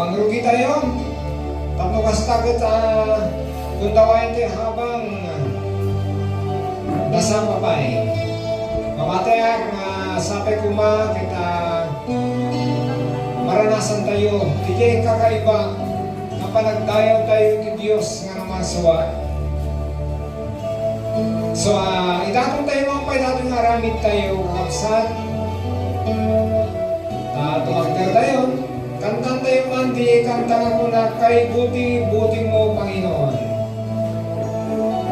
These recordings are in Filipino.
Mangrugi tayo. Tapno kastagot kung dawain tayo habang nasa papay. Mamatayak nga sapay kuma kita maranasan tayo. Hindi kakaiba na panagdayaw tayo ti Diyos nga namasuwa. So, idatong tayo mga paidatong aramid tayo kapsat. Tumagdar tayo. Kantan tayo man di kantang ako na kay buti-buti mo, Panginoon.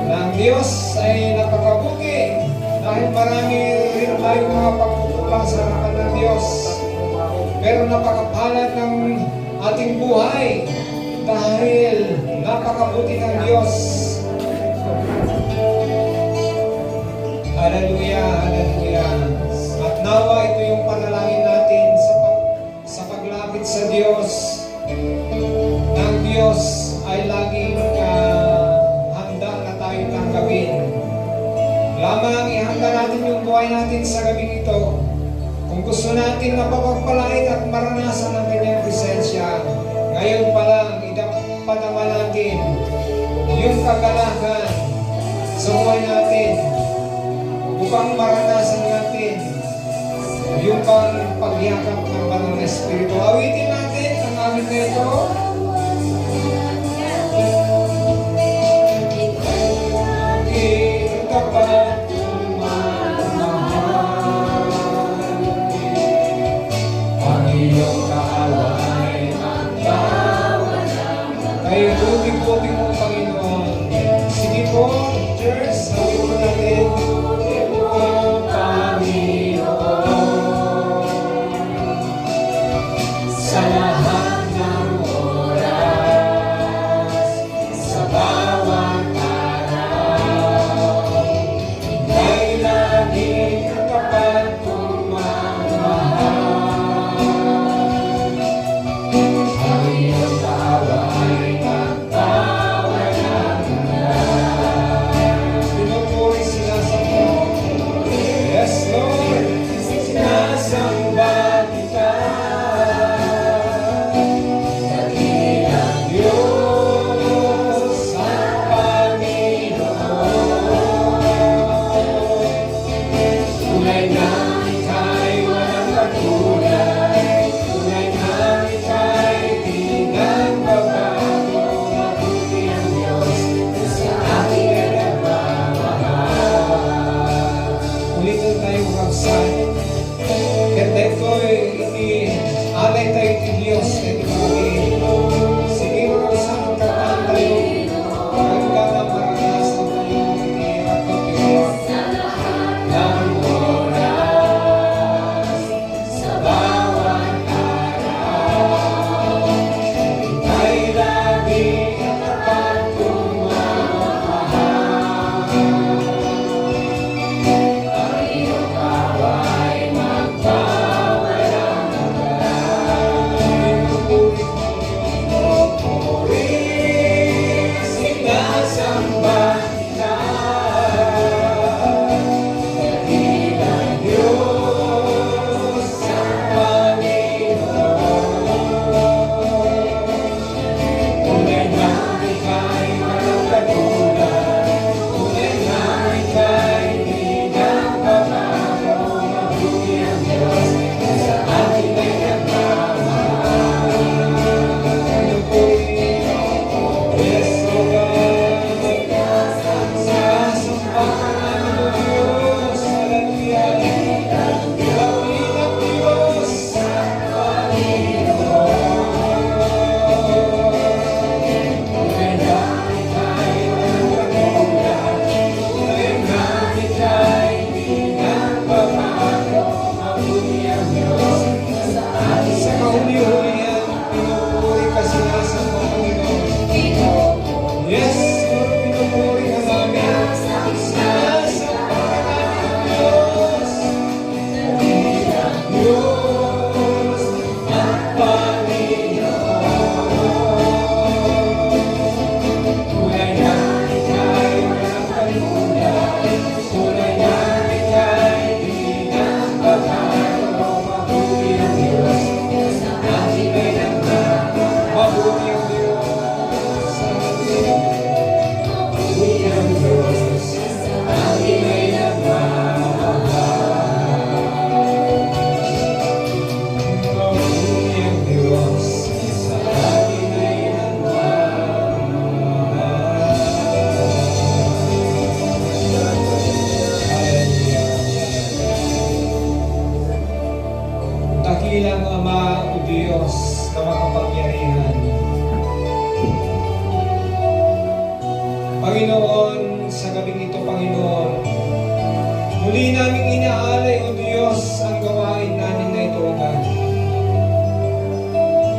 Nang Diyos ay napakabuti dahil marami rin tayong mga pagkukulang sa harapan ng Diyos. Pero napakapalad ng ating buhay dahil napakabuti ng Diyos. Hallelujah, hallelujah. At nawa ito yung panalangin natin sa paglapit sa Diyos. Ng Diyos ay laging handa na tayong tanggapin. Lamang ihanda natin yung buhay natin sa gabing ito. Kung gusto natin na papagpalain at maranasan ang kanyang presensya, ngayon pa lang idapadama natin yung kagalakan sa buhay natin upang maranasan natin yung pagyakap ng Banal na Espiritu. Awitin natin ang amin na ito. Ikapat tumamahal, ang iyong kaaway magtawanan. Kaya buting-buting mo, Panginoon. Sige po, church, sabi po natin, sa lahat ng oras, sa bawat araw, ika'y laging kapat tumamahal. Ang iyong tawa ay magtawanan na. Pinupuri sila sa Panginoon. Yes, Lord, sinasamba kita. na makapangyarihan. Panginoon, sa gabing ito, Panginoon, muli naming inaalay, O Diyos, ang gawain namin na ito, O God.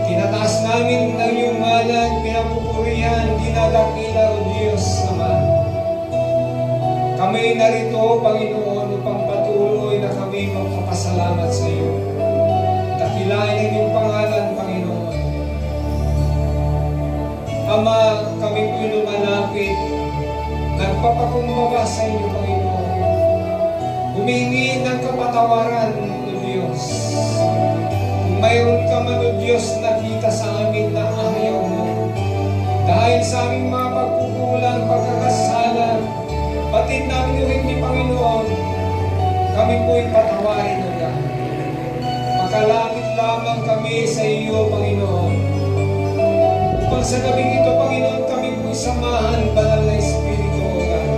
Tinataas namin ang iyong ngalan, pinapupurihan, dinadakila, O Diyos naman. Kami narito, Panginoon, upang patuloy na kami magpapasalamat sa iyo. Dakilain ang iyong pangalan, Panginoon. Ama, kami po'y lumalapit, nagpapakumbaba sa inyo, Panginoon. Humingi ng kapatawaran, O Diyos. Kung mayroon ka man, O Diyos, nakita sa amin na ayaw mo, dahil sa aming mga pagkukulang, pagkakasala, batid namin o hindi, Panginoon, kami po'y patawarin, O God. Makalapit lamang kami sa iyo, Panginoon. Upang sa gabing ito, Panginoon, kami po'y samahan, Banal na Espiritu, O God.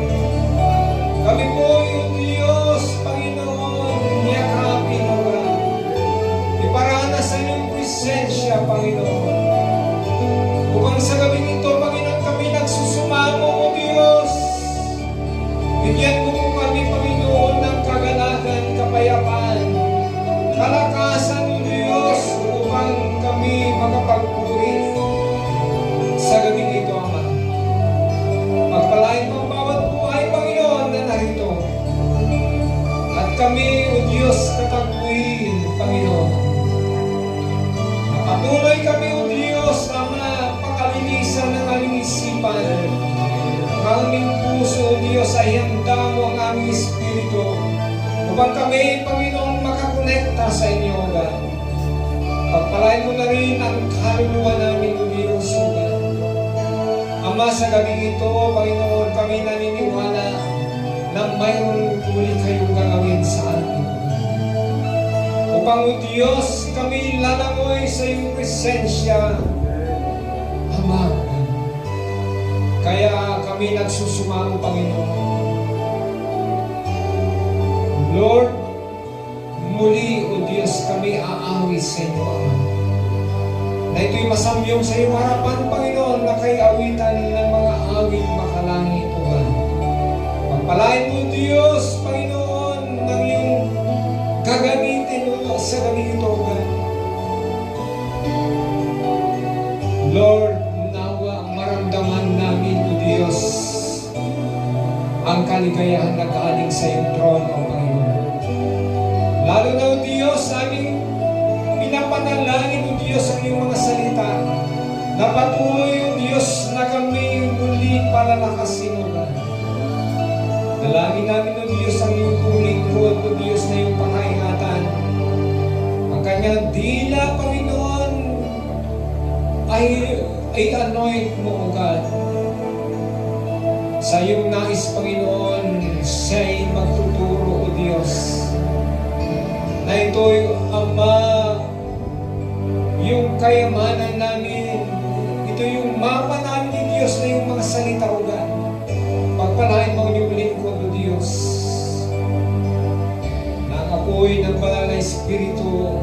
Kami po'y, O Diyos, Panginoon, niyakapin, O God. Iparana sa iyong presensya, Panginoon. Upang sa gabing ito, Panginoon, kami nagsusumamo, O Diyos. Bigyan mo po kami, Panginoon, ng kagalakan, kapayapaan, kalakasan, O Diyos, upang kami makapagpuri sa gabing ito, Ama. Pagpalain mo ang bawat buhay, Panginoon, na narito. At kami, O Diyos, katagpuin, Panginoon. Patuloy kami, O Diyos, Ama, pakalinisan ng aming isipan. Ang aming puso, O Diyos, ay handa mo ang aming espiritu upang kami, Panginoon, makakonekta sa inyo, O God. Pagpalain mo na rin ang kaluluwa namin, O Diyos, O God. Ama, sa gabing ito, Panginoon, kami naniniwala na mayroon muli kayong gagawin sa amin. Upang, O Diyos, kami lalangoy sa iyong presensya, Ama. Kaya kami nagsusumamo, Panginoon. Lord, muli, O Diyos, kami aawit sa inyo, Ama. Na ito'y masamyong sa iyong harapan, Panginoon, na kay awitan ng mga awit makalangit, O God. Pagpalain mo, Diyos, Panginoon, ng iyong gagamitin, O sa gabi ito, O God. Lord, maramdaman namin, O Diyos, ang kaligayahan na galing sa iyong trono, Panginoon. Lalo na, O Diyos, aming pinapanalangin, O Diyos, ang iyong mga salita, na patuloy, O Diyos, na kami muli palalakasin, O God. Dalangin namin, O Diyos, ang iyong lingkod, O Diyos, na iyong panghaingatan. Ang kanyang dila, Panginoon, ay anoint mo, O God. Sa iyong nais, Panginoon, siya'y magtuturo, O Diyos. Na ito'y, Ama, yung kayamanan namin, ito yung mapa namin ni Diyos na yung mga salita, O God. Pagpalain mo yung lingkod, O Diyos. Nang apoy ng Banal na Espiritu,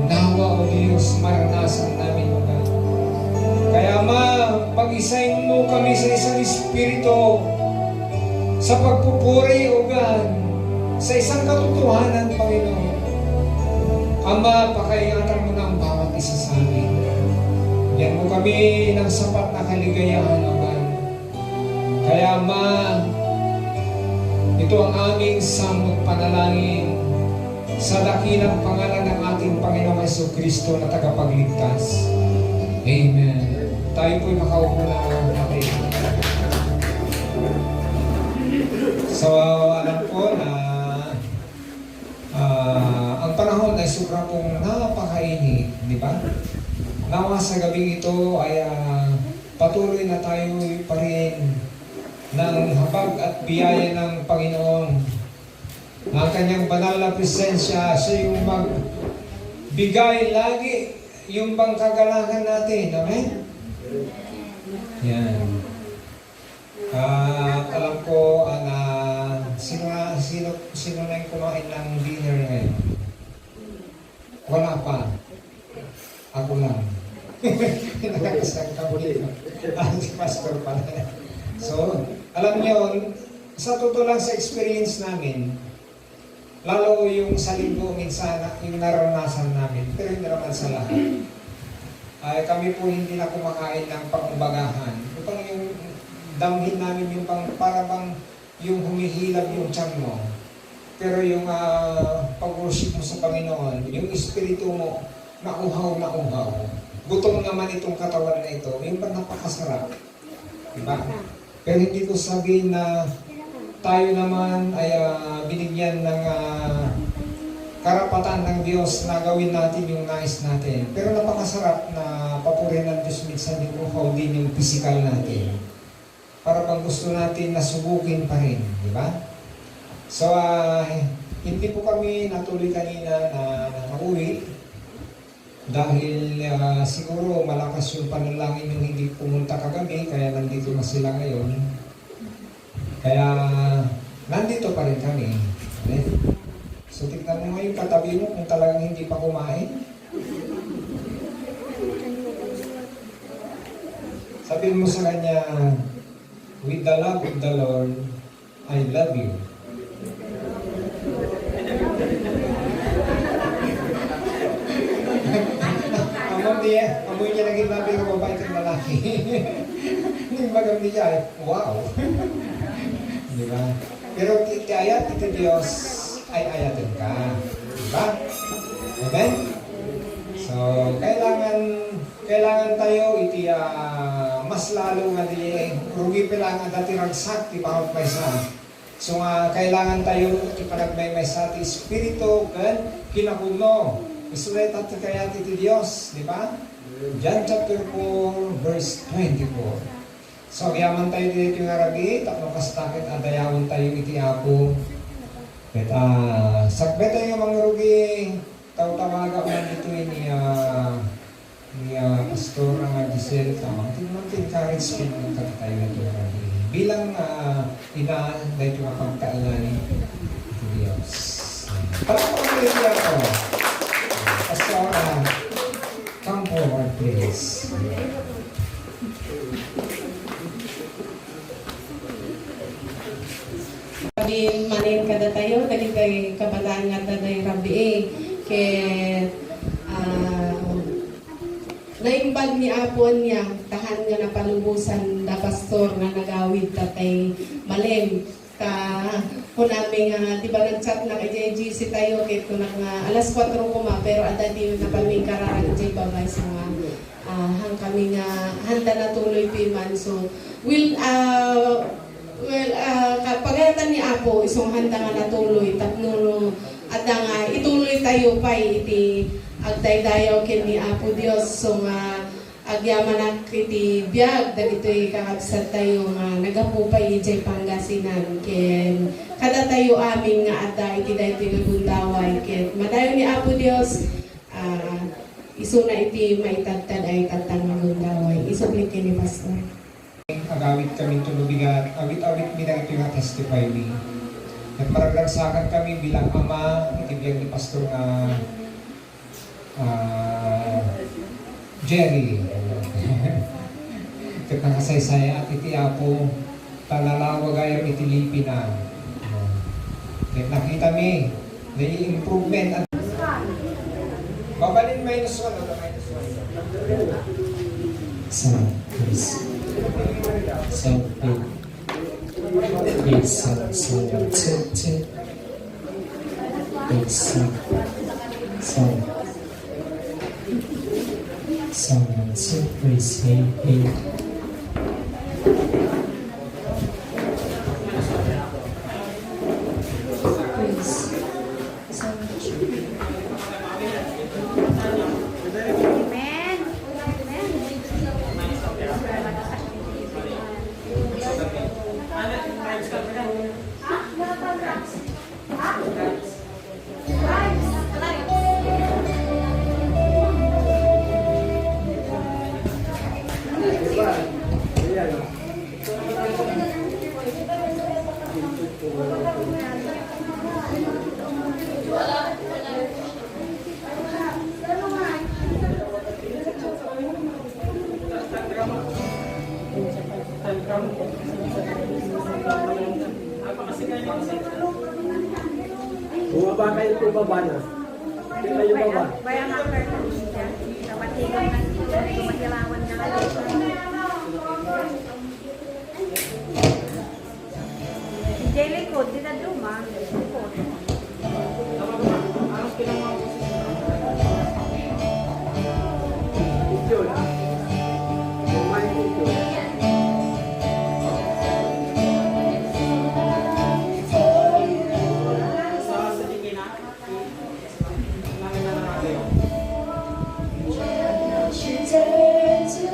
nawa, O Diyos, maranasan namin, O God. Kaya, Ama, pag-isayin mo kami sa isang Espiritu, sa pagpupuri, O God, sa isang katotohanan, Panginoon. Ama, pakaingatan mo na ang bawat isa sa amin. Yan mo kami ng sapat na kaligayahan, O God. Kaya, Ama, ito ang aming samot panalangin sa dakilang pangalan ng ating Panginoong Jesucristo na tagapagligtas. Amen. Tayo po'y makaupo na natin. So, alam ko na ang panahon ay sobrang pong napakainit, di ba? Nawa sa gabing ito ay patuloy na tayo pa rin ng habag at biyaya ng Panginoon. Ang kanyang banal na presensya, siya yung magbigay lagi yung pangkagalangan natin. Amen? Yan. Alam ko na sino na yung kumain ng dinner ngayon? Wala pa. Ako lang. Nakakasang kabuli. Si pastor pala. So, alam niyo, sa totoo lang sa experience namin, lalo yung sa linggo minsan, yung naranasan namin, pero hindi naman sa lahat. Ay, kami po hindi na kumakain ng pangumbagahan. Yung damhin namin yung para bang yung humihilab yung tiyan mo. Pero yung pag-worship mo sa Panginoon, yung espiritu mo, nauhaw na uhaw. Gutom naman itong katawan na ito, yung napakasarap. Diba? Pero hindi ko sabihin na tayo naman ay binigyan ng karapatan ng Diyos na gawin natin yung nais natin. Pero napakasarap na papurin ng Diyos minsan yung uhaw din yung physical natin. Para bang gusto natin na subukin pa rin. Diba? So, hindi po kami natuloy kanina na nauwi dahil siguro malakas yung panalangin yung hindi pumunta kagabi, kaya nandito na sila ngayon. Kaya nandito pa rin kami. Okay? So, tignan mo ngayon katabi mo kung talagang hindi pa kumain. Sabihin mo sa kanya, with the love of the Lord, I love you. Amoy niya naging labi ng babae kang lalaki. Yung bagam niya, wow. Di ba? Pero ayat ito Diyos ay ayatin ka. Di ba? Amen? So, kailangan tayo iti mas lalo nga di rugi pa lang ang dati ragsak, di ba may sa. So, kailangan tayo ipanagmay sa ati espiritu kan kinakuno. Isulit at kaya iti Diyos, di ba? John chapter 4, verse 24. So, yaman tayo dito yung arabi, tapos kastakit adayawin tayo iti ako. At sakbet tayo yung mga rugi, tawaga ko dito ni Pastor Giselle tamang encourage pinag tayo nito arabi. Bilang ina, dahil yung mapagkailan iti Diyos. Palapang iti ako. Pastor, come forward, please. Sabi manin kada tayo, dahil kay kabataan nga taday rabi kay naimbag ni Apon niya, tahan nga napalubusan da pastor nga nagawid tatay malem. Kunami nga, di ba nag-chat na kay JGC tayo, kaya kunak nga alas 4 kuma, pero ada di na kami kararang jay babay sa mga hang kami nga handa na tuloy piman. So, pagayatan ni Apo, isong handa nga natuloy, tapno ada nga ituloy tayo pa iti agdaydayaw ken ni Apo Dios. So nga agyaman iti biag dagitoy kakabsat tayo nga nagapupay ijay Pangasinan ken kada tayo amin nga adda iti daytoy nga gundaway ken madayon ni Apo Dios isuna iti maitagtad ay tagtang nga gundaway isubli ken ni Pastor. Agawit kami tulubigan, awit-awit mi na ito nga testify mi. Nagmaraglansakan kami bilang ama, itibiyag ni Pastor nga Jerry. Kat nakasaysay at iti Apo, talalawag ayaw iti Lipina. Kat nakita mi, nai-improvement at babalin minus 1 o minus 1. So, please. So, please, two. Please, so, please, hey. Bumaba kayo, bumaba na. Hindi kayo baba. Bayang after ko siya. Napatigan na siya. Tumagirawan na kayo. Si Jelly Code, di na duma. Picture. Kumain picture.去再见。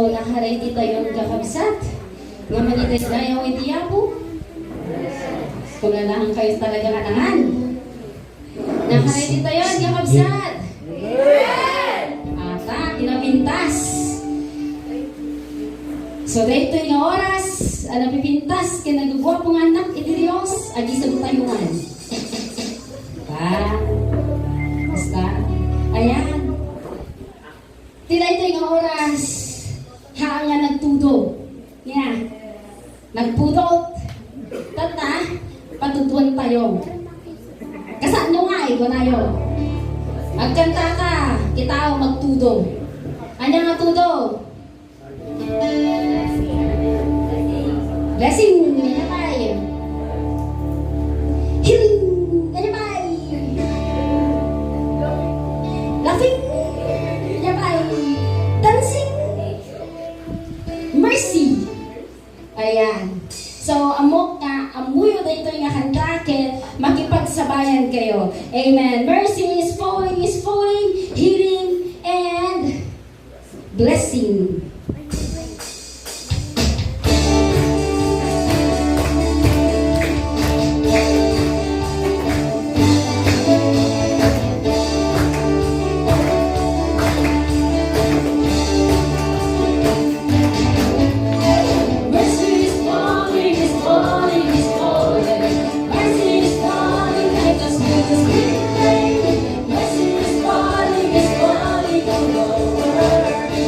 So, nakaready tayong kakabsat. Nga manitay iti Apo. Kung lang kayo talaga kanangan. Nakaready tayo, kakabsat. Ata, kinapintas. So, dahito yung oras, pipintas, kinagugwapong anak, iti Diyos, agi sa butayungan. Basta, ayan. Tila ito yung oras, haan nga nagtudo. Yeah. Nagpudot. Tata, patutuan tayo. Kasaan nyo nga eh, kunayo. Magkanta ka, kita o magtudo. Ano nga tudo? Blessing, ano ba yun? Healing, ano ba yun? Laughing, ano ba yun? Dancing, mercy. Ayan. So, amuyo dito yung handakin, makipagsabayan kayo. Amen. Mercy is falling, healing, and blessing. Mercy is falling, mercy is falling, like a sweet rain. Mercy is falling all over me.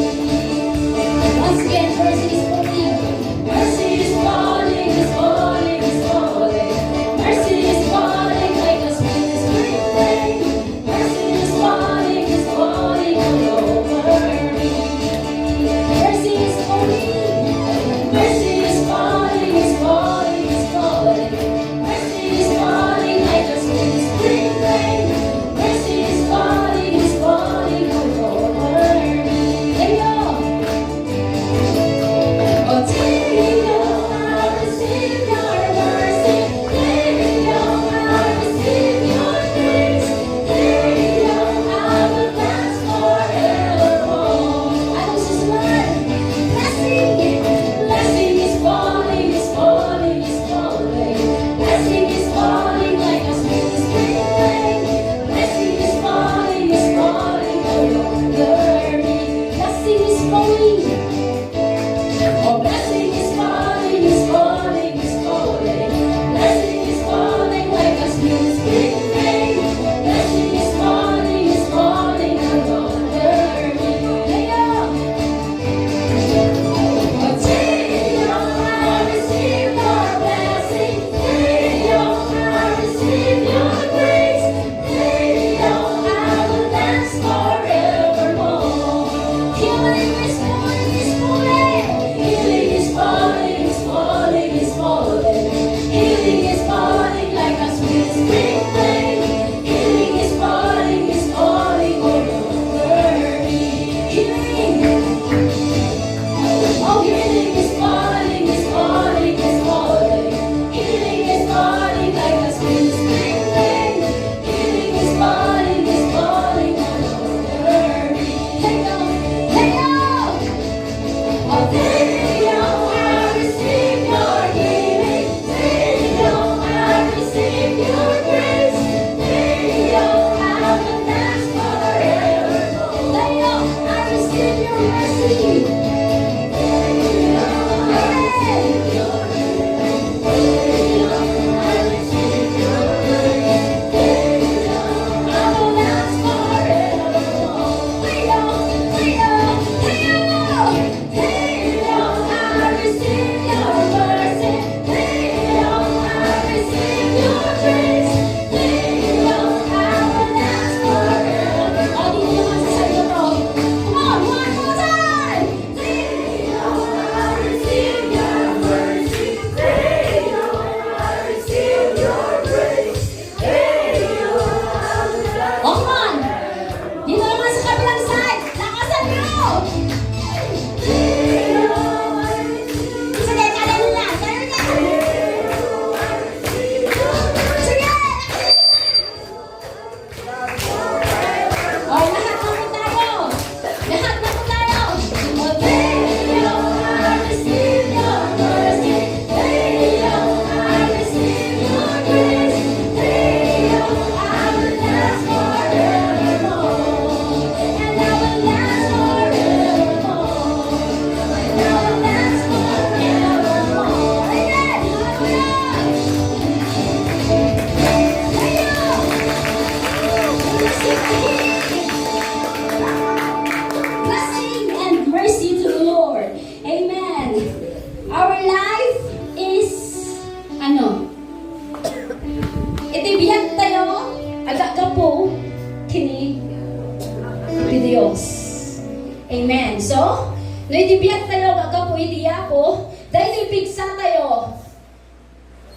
agapo iti Apo, dahil ipigsa tayo.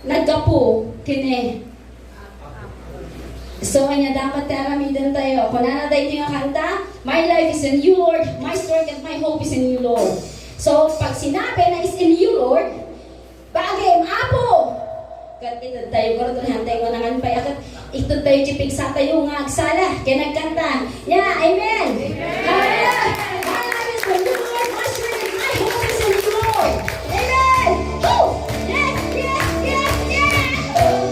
Naggapo, kini. So, kanya dapat aramidan tayo. Kung na tayo yung kanta, my life is in you, Lord. My strength and my hope is in you, Lord. So, pag sinabi na is in you, Lord, bagay, Apo! Kat ito tayo, kung ito tayo manangan pa, kat ito tayo chipigsa tayo nga agsala, kaya nagkanta. Yeah, amen! Hallelujah! My life is in you, Lord. My strength and my hope is in you, Lord. Amen! Woo! Yeah, yeah, yeah, yeah! Woo!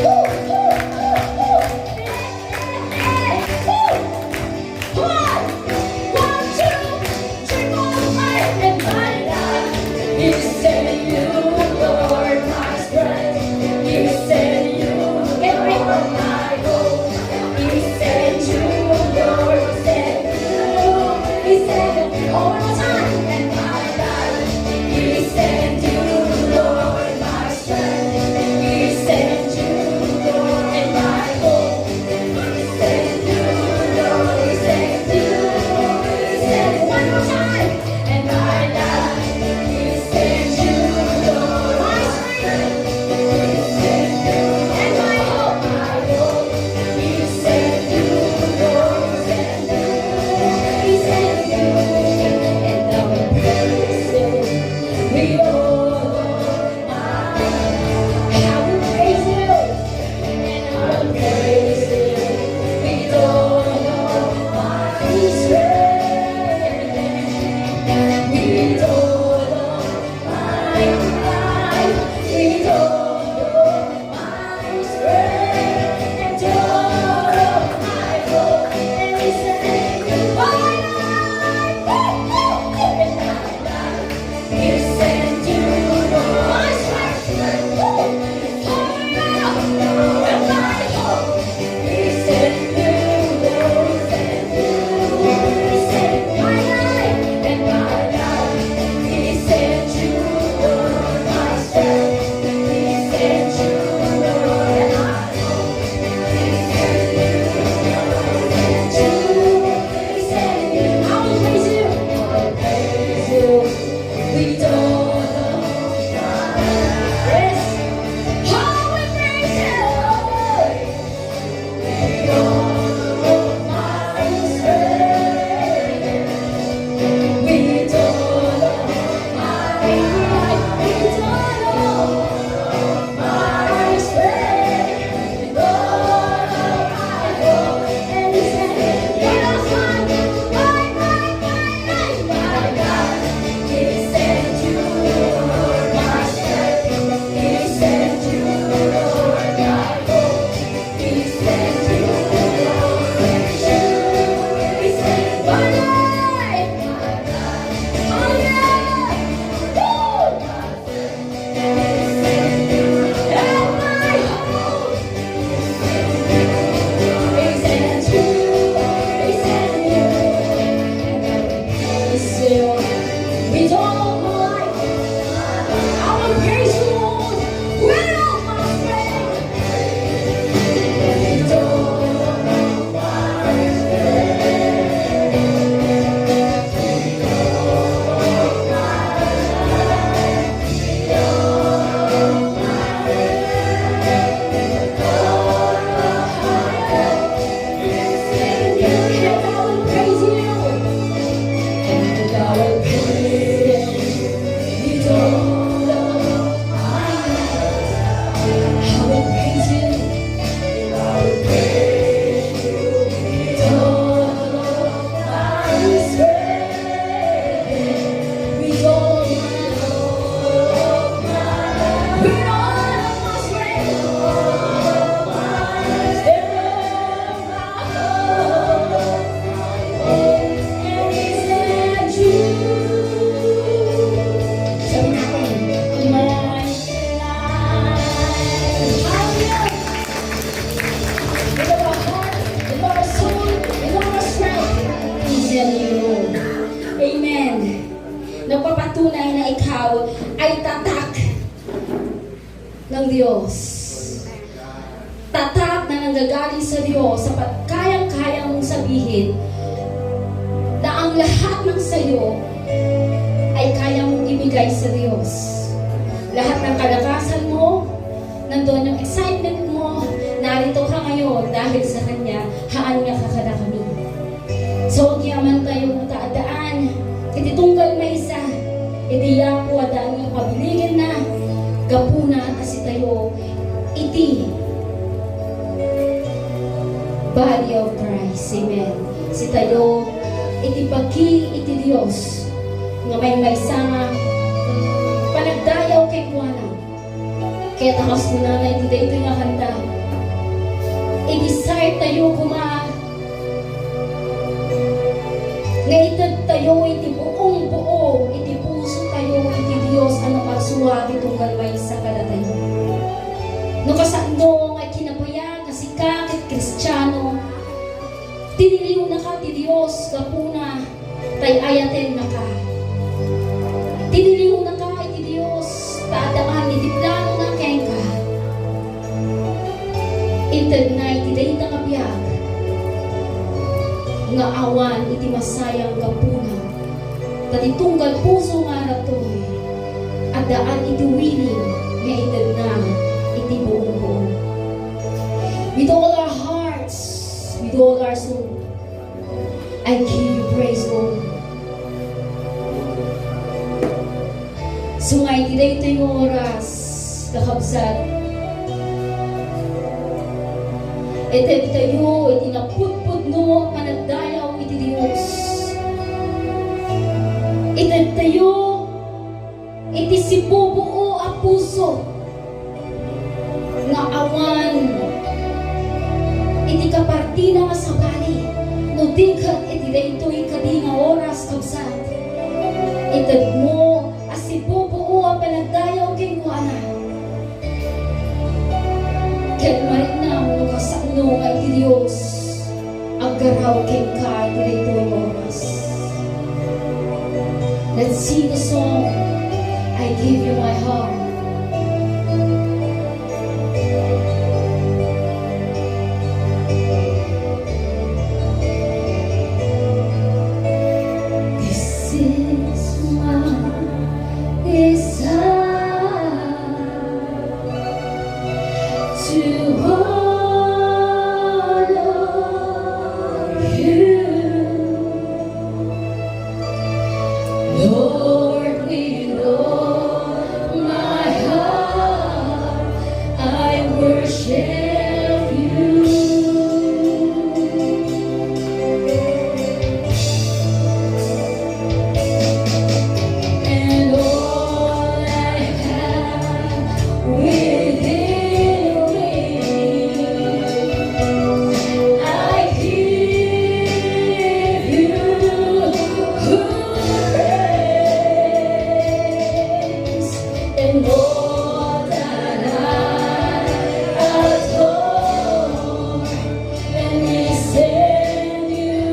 Woo! Woo! Yeah! Woo! Come on! 1, 2, 3, 4, 5, and my life is in you, Lord, my strength. Is in you, Lord, my hope. Is in you, Lord, is in you. Is in you, all the time, and my life is in you, Lord, my strength. Is in you, Lord, and my hope. Is in you, Lord, is in you. Is in one more time, and my life is in you, Lord, my strength. Is in you, and my hope, is in you, Lord, is in you. Is in you, and I will praise you. We all I will praise you, and I will praise you. We don't my strength. We don't my life. We don't my strength. And don't my hope. And it's in you, my life. And my life is in you, Lord. My strength. And my hope is in you, Lord. Is in my life. And my life is in you, Lord. My strength is in you, Lord. And my hope is in you, Lord. Is in you. I will praise you. I will praise you. We don't know. Yes. I will praise you. We don't know my strength. We don't know my life. We don't know my strength. We don't know my hope. And it's in you, Lord. My God is in you, Lord. My strength is in you, Lord. My hope is in you, Lord. Is in my life. Oh yeah! Woo! Is in you, and my hope is in you. Is in you. Is you. We don't like. I will praise you, Lord, with all my strength. We don't know my Nagpapatunay na ikaw ay tatak ng Diyos. Tatak na nanggagaling sa Diyos sapat kayang-kaya mong sabihin na ang lahat ng sayo ibigay sa Diyos. Lahat ng kalakasan mo, nandun yung excitement mo, narito ka ngayon dahil sa Kanya, haan niya kakada kami. So, kiyaman tayo mataadaan, iti tunggal may isa, iti yapo adaan yung pabiligin na, gapuna at asi tayo, iti body of Christ. Amen. Si tayo, iti pagi, iti Diyos, nga may sama, panagdayaw kay Kuana. Kaya takas mo na iti dito nga kanta. I-desire tayo kuma, nga itad tayo, iti buong buo, iti puso tayo, iti Diyos, ano magsuwa, itong galway sa kada tayo. No kasano, nga kinapaya, kasi kakit Kristiyano, tiniliw na ka, ti Diyos, kapuna, tay ayaten na ka. Tiniliw na ka, iti Diyos, taadaan, iti plano na kay ka. Itad na, iti dahi na kabiyag, nga awan, iti masayang kapuna, tati tunggal puso nga na to, at daan iti willing, nga itad na, iti buong buong. With all our hearts, with all our soul, I give you praise, Lord. So nga, iti yung oras, kakabsat. Iti tayo, iti naputput no, panagdayaw, iti Diyos. Iti tayo, iti sibubuo a puso, nga awan, iti kapartina nga sabali, no dingkat iti daytoy kadi nga oras kabsat. Itad mo, asibubuo ang panagdayaw kay Kuana. Kaya marit na mo kasano nga iti Diyos, ang garaw kay ka iti daytoy oras. Let's sing the song, I give you my heart. This is my desire to honor you, Lord. With all my heart, I worship you. And all I have within me, I give you praise. And all that I adore, let me send you.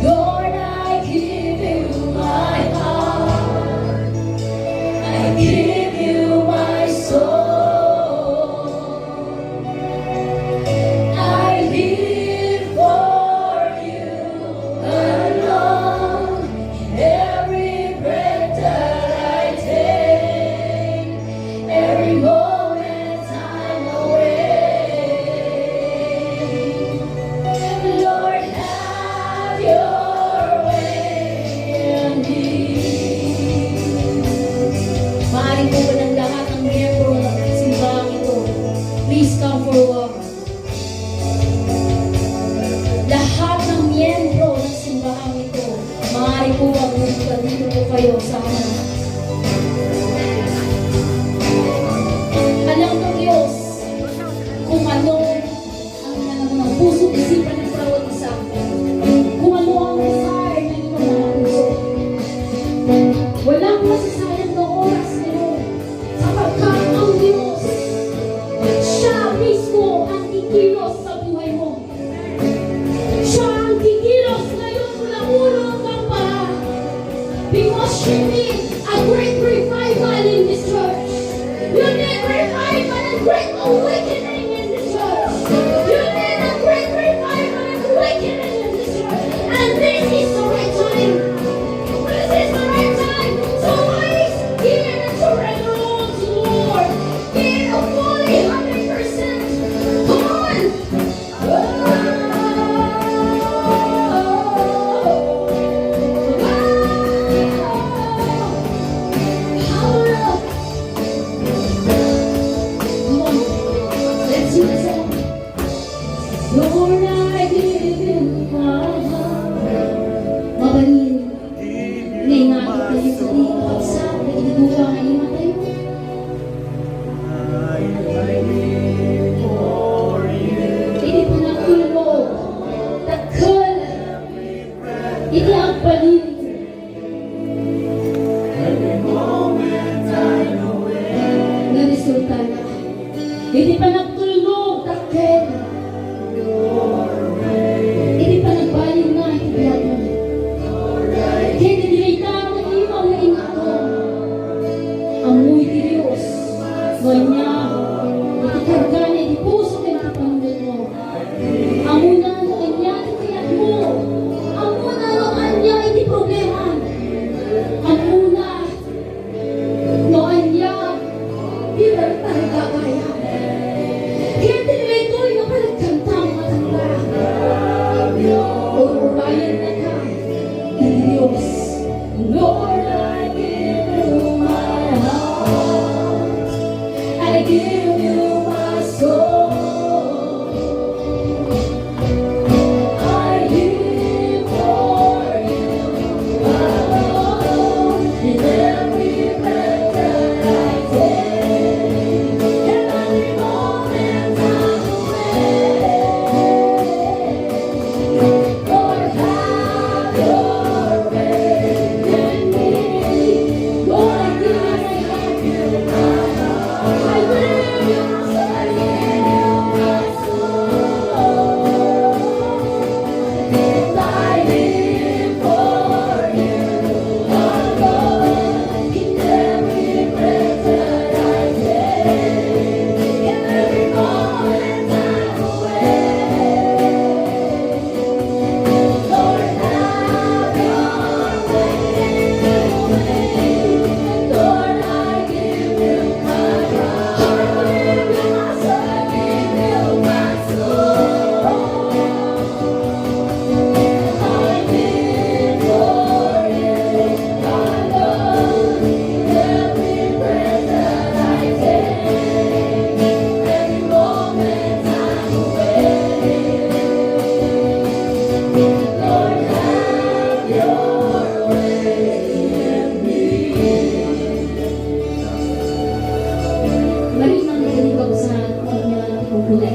Lord, I give you my heart, I give you my soul, I live for you alone. Every breath that I take, every moment I'm awake. Lord, have your way in me. Maaari po ba ng lahat ng miyembro ng simbahang ito? Please come forward. Lahat ng miyembro ng simbahang ito, maaari po ba dito po kayo sa amin? Alam ng Diyos kung ano ang puso isipan ng bawat isa. Kung ano ang desire ng inyong mga puso. Walang masasayang na oras ngayon sapagkat ang Diyos, siya mismo ang kikilos sa buhay mo. Siya ang kikilos ngayon mula ulo hanggang paa. Because you need a great revival in this church. You need revival and great awakening in this church.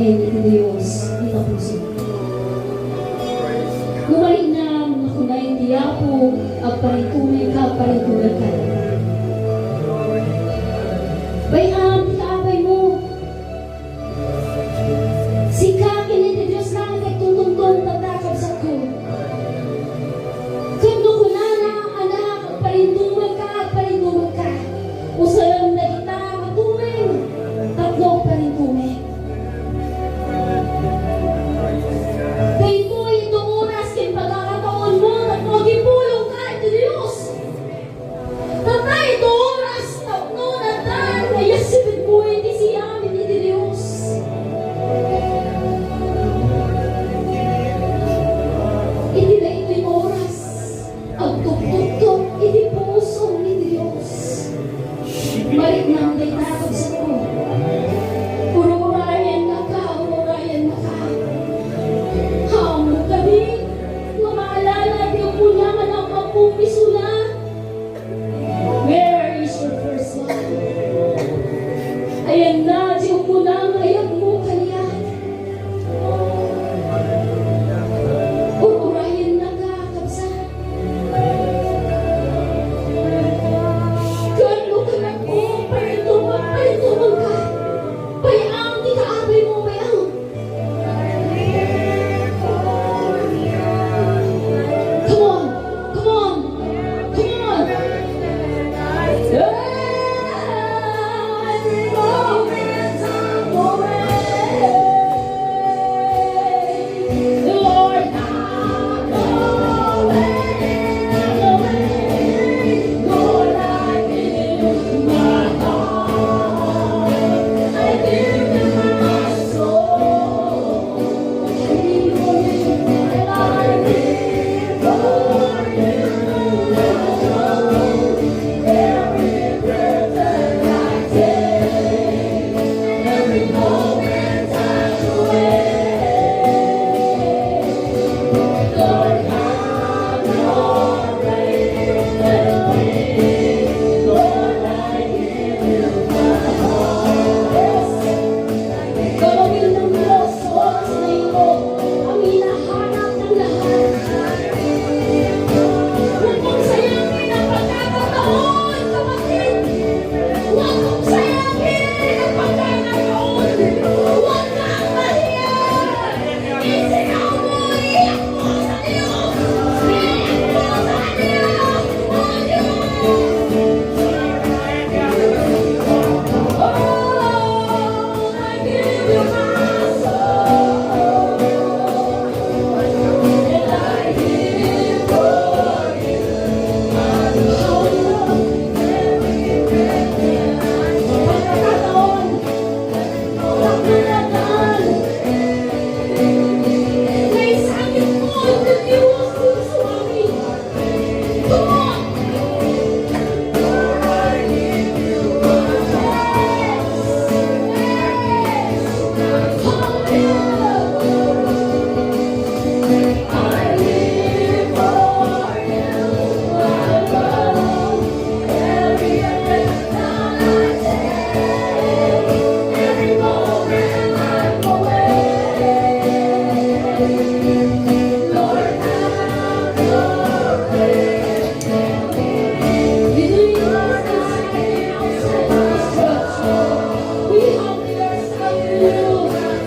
amen iti Diyos ita puso. Numalik na nakunay ti Apo agparitumay ka agparitumay ka. Bayam ti kaabay mo. Sikakin iti Diyos lang kay tutungtong tatakab sa ko. Kundo ko na anak agparitumay ka. Usalam na kita matumay. Tatlo paritumay. Dito itong oras kin pagkakataon mo at magipulong ka ito Diyos. Tatay ito oras tatlo na tan na yasipin mo iti si amin iti Diyos. Iti na ito yung oras ang tuktok iti puso iti Diyos. Balik nang day takot sa ko. Ururayan na ka. Hamo kami, maalala di mo naman ang mapupiso na. Where is your first love? Ayan na, di mo na ngayag mo kanya. Ururayan na ka, kapsa. Kano ka na ko, parituman ka. Bayang, di ka abay mo, bayang. Come on. Lord, Lord, I give my heart. I give you my soul. And I live for you. Every breath that I take, every moment I Lord, have your way with me. Lord, I give you my heart. Gawin ng Diyos sa oras na ito ang hinahanap ng lahat. Huwag mong sayangin ang pagkakataon, kapatid. Huwag mong sayangin ang pagkakataon. Huwag kang mahiya. Isigaw mo, iyak mo sa Diyos. Iyak mo sa Diyos. O Diyos. Oh, I give you my soul. And I live for you. Pagkakataon, walang pinagdaan. Naisakit mo ang Diyos dito sa amin. Come on!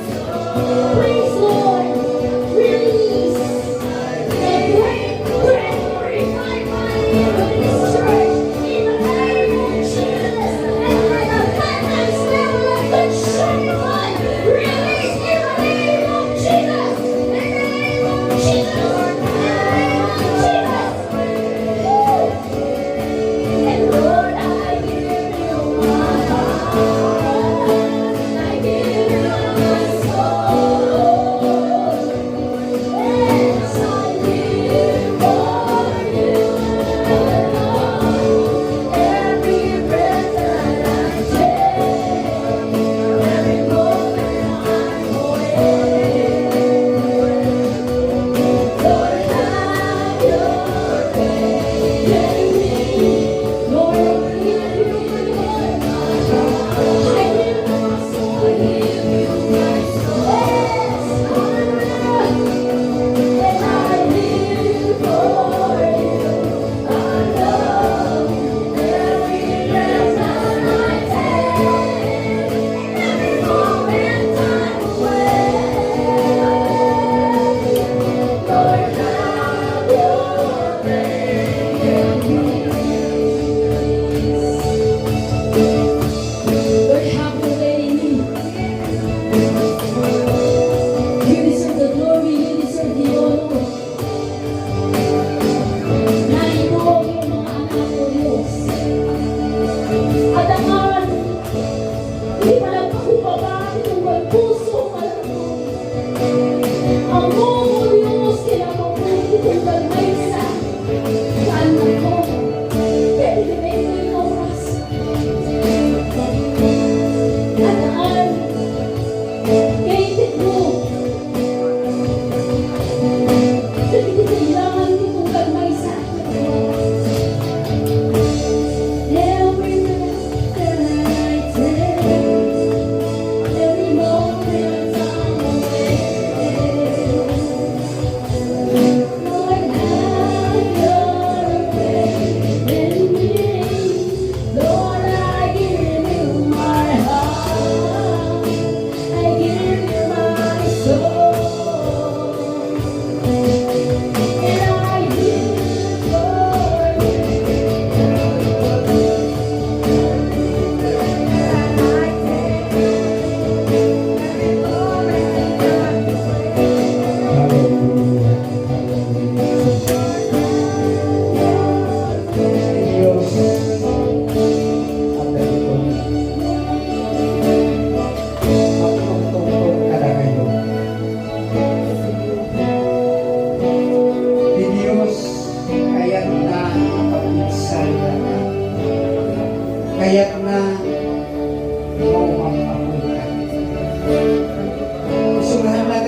Please, Lord, release the great revival in this church in the name of Jesus. And let the heavens fill with the shining light. Release in the name of Jesus. In the name of Jesus. In the name of Jesus. And Lord, I give you my heart. I give you my soul.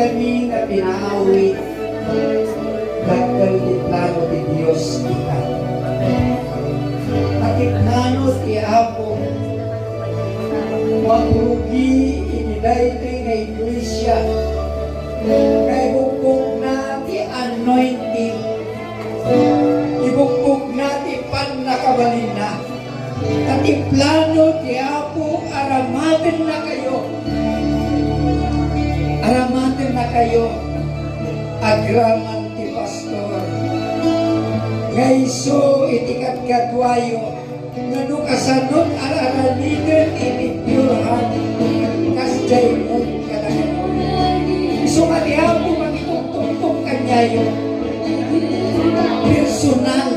kami na pinaawit, dagdag di plano di Diyos kita. At iplano ti Apo, magrugi inidaytoy nga iglesia, kay bukbog na ti anointing, ibukbog na ti panakabalin na, at iplano ti Apo, aramatin na kayo, agraman ti pastor, ngayso itikat kadwayo, ngano kasanod araraliden ipipyurhan, kasjay mo kalagan. So nga ti Apo magitungtong kanyayo, personal,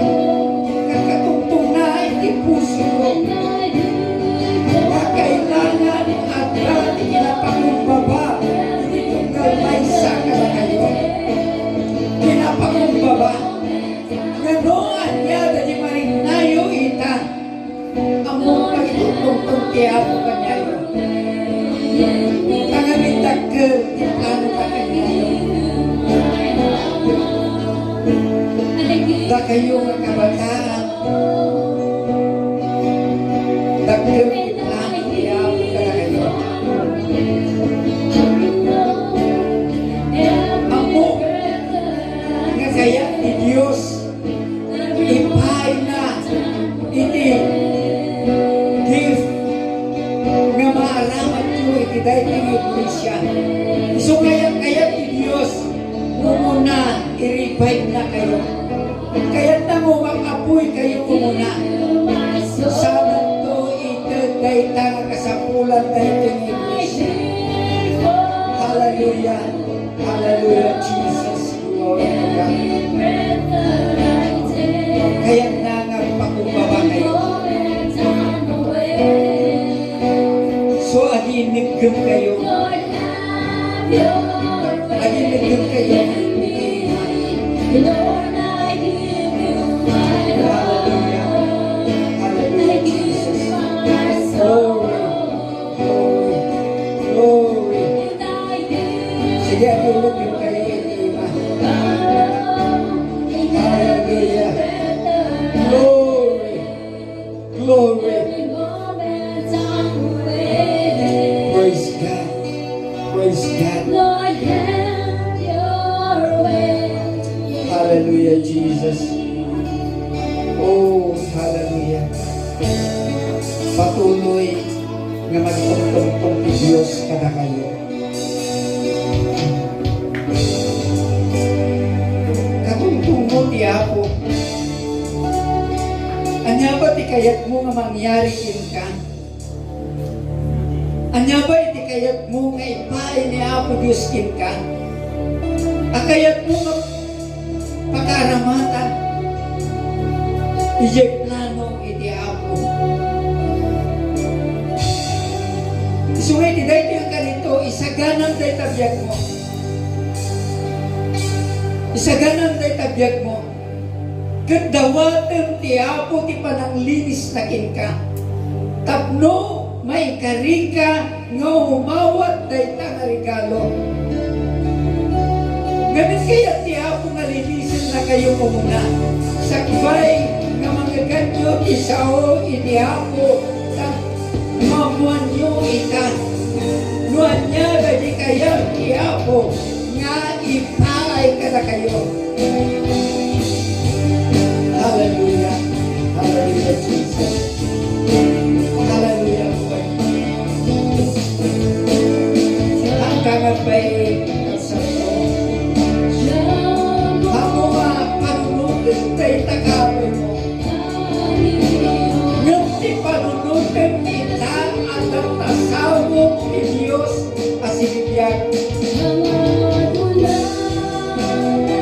kakatungtong na iti puso ko, kailangan at rati kinapakumbaba, hindi tunggal may saka na kayo. Kinapakumbaba, ganoan niya dali marinayo ita, ang mong pagtutungtong kaya po kanyayo. Tangamit takil, ano ka kanyayo. Da kayo nga kabataan, takil itlano kaya po kanyayo. Amo, nga kaya ni Diyos, ipay na, iti, gift, nga maalamat nyo, iti dahil ng iglesia. So kaya ni Diyos, muna, i-revive na kayo. Kaya na mo, mag-apoy kayo muna. Sana to, ito, dahil tanga kasapulan dahil ng iglesia. Hallelujah. Hallelujah, Jesus. Glory to God. Kaya na nga pakumbaba kayo. So, aginigam kayo. Aginigam kayo. Hallelujah. Hallelujah, Jesus. Glory. Glory. Glory. Sige, aginigam kayo. Iba. Hallelujah. Glory. Glory. Praise God. Praise God. Hallelujah, Jesus. Oh, hallelujah. Patuloy nga magtungtong ti Diyos kada kayo. Katungtong mo ti Apo. Anya ba ti kayat mo nga mangyari kin ka? Anya ba iti kayat mo nga ipay ni Apo Diyos kin ka? Akayat mo nga pakaramatan, ijek plano iti Apo. Isungay ti dahil yung kanito, isaganan tayo tabiyag mo. Isaganan tayo tabiyag mo. Kadawatan ti Apo ti pananglinis na kinka. Tapno, may karika nga humawat tayo nga regalo. Ganun kaya ti Apo nga linisin na kayo mo muna. Sakbay nga mga ganyo isao iti Apo sa mamuan nyo ita. Nuan niya gadi kaya ti Apo nga ipalay ka na kayo. Hallelujah. Hallelujah, Jesus. Hallelujah, Lord. Hanggang at may tayo tagawin mo. Ngunti panunutin kita at ang tasawog ni Diyos asibigyan.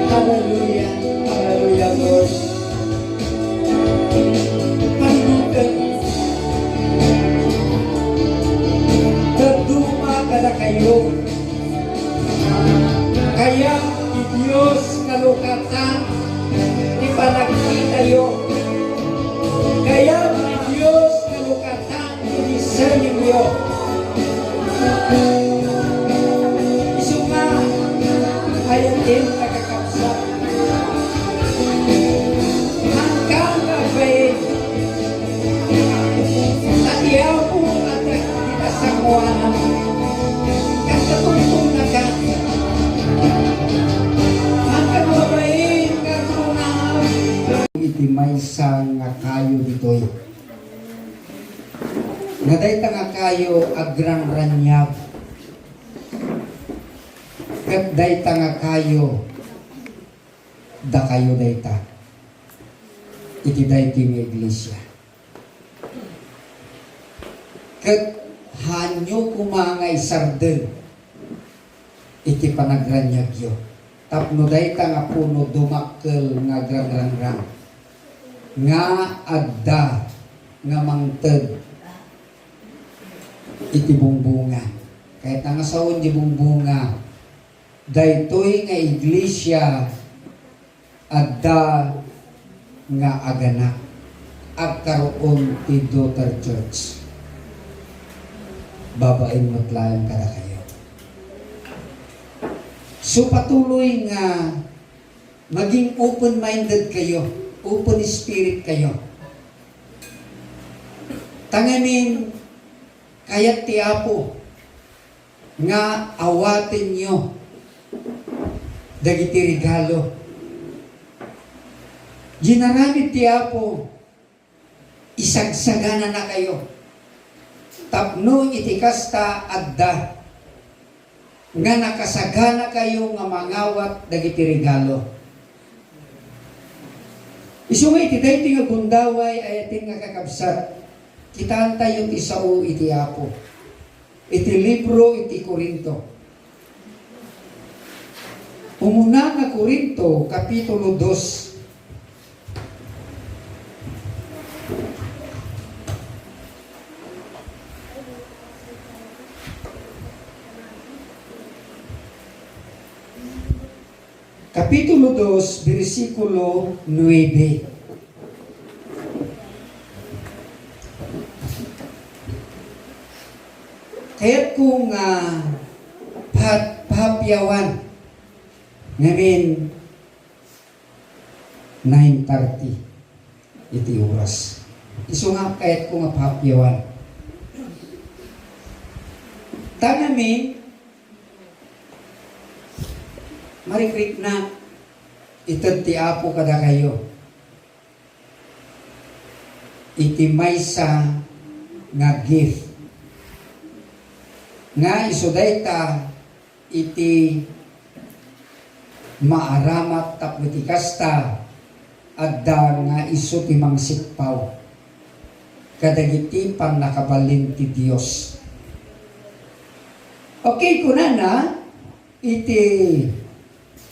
Hallelujah. Hallelujah, Lord. Panunutin. Kaduma ka na kayo. Kaya Diyos kalukatan ipanagkita yo. Kaya ni Diyos kalukatan inisanim yo. Isu nga babaeng nakakapsat. Hanggang babaeng natiyaw po at kinasakuanan. Katatuntong na ka. Hanggang babaeng karunahan. Iti may sang nga kayo ditoy. Naday nga kayo agrang ranyag. Kat day nga kayo da kayo day ta. Iti day ti nga iglesia. Kat hanyo kumangay sarden iti panagranyag yo. Tapno day nga puno dumakkel nga agrang-rang nga adda nga mangted iti bungbunga. Kahit nangasawon di bungbunga, daytoy nga iglesia adda nga aganak agkaroon ti daughter church. Babaeng matlayan kada kayo. So patuloy nga maging open-minded kayo, open spirit kayo. Tanganin kayat ti Apo nga awatin nyo dagiti regalo. Ginaramit ti Apo, isagsagana na kayo. Tapno iti kasta adda nga nakasagana kayo nga mangawat dagiti regalo. Isungay iti dayti nga gundaway ayatin nga kakabsat. Kitaan tayo ti sao iti Apo. Iti libro iti Korinto. Umuna nga Korinto, Kapitulo 2. Kapitulo 2, versikulo 9. Kaya't kung pahapyawan ngamin 9:30 iti oras. Iso nga kaya't kung pahapyawan. Tangamin marikrik na itad ti Apo kada kayo. Iti maysa nga gift nga isuday ta iti maaramat tapno ti kasta adda nga isu ti mangsikpaw kadagiti pan nakabalin ti Dios. Okay, kunana iti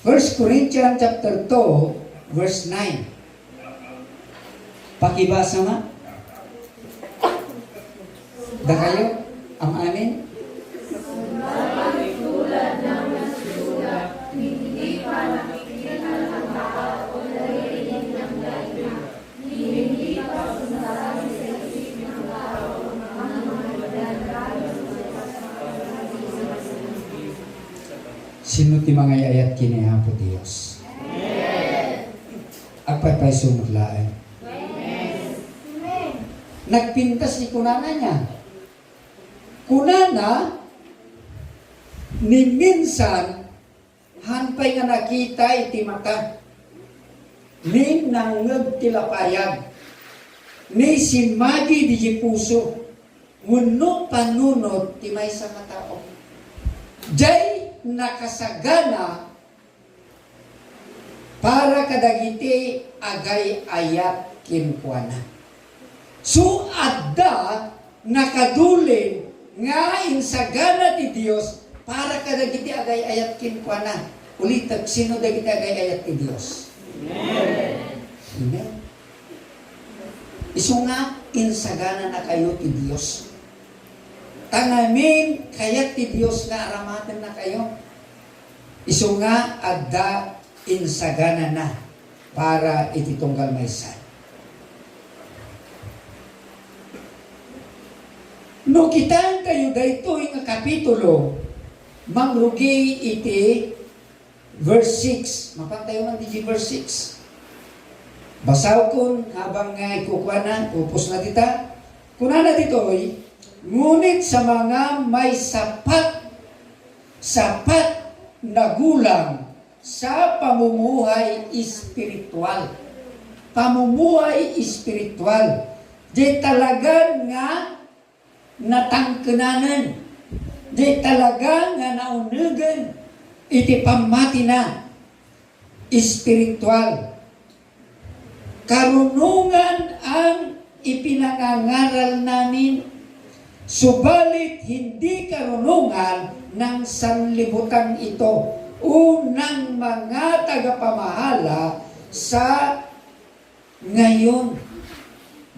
1 Corinthians chapter 2 verse 9. Pakibasa nga. Da kayo ang amin? Sino ti mga ayat kini Apo Dios? Agpay sumutlaan. Nagpintas ni kunana niya. Kunana, ni minsan, hanpay nga nakita iti mata. Ni nangag tilapayag. Ni simagi di puso. Nguno panunod ti may sa katao. Jay nakasagana para kadagiti agay ayat kinkuana. So adda nakadulin nga insagana ti Dios para kadagiti agay ayat kinkuana. Ulit sino dagiti agay ayat ti Dios? Amen. Amen. Isu nga insagana na kayo ti Dios. Tangamin kayat ti Dios nga aramaten na kayo. Isu nga adda insagana na para iti tunggal maysa. No kitaan kayo daytoy nga kapitulo mangrugi iti verse 6. Mapantayo man di verse 6. Basaw kun habang nga ikukuanan, upos na dita. Kunana dito'y, ngunit sa mga may sapat na gulang sa pamumuhay espiritual. Pamumuhay espiritual. Di talaga nga natangkenanan. Di talaga nga naunugan. Iti pamati na espiritual. Karunungan ang ipinangangaral namin, subalit hindi karunungan ng sanlibutan ito. Unang mga tagapamahala sa ngayon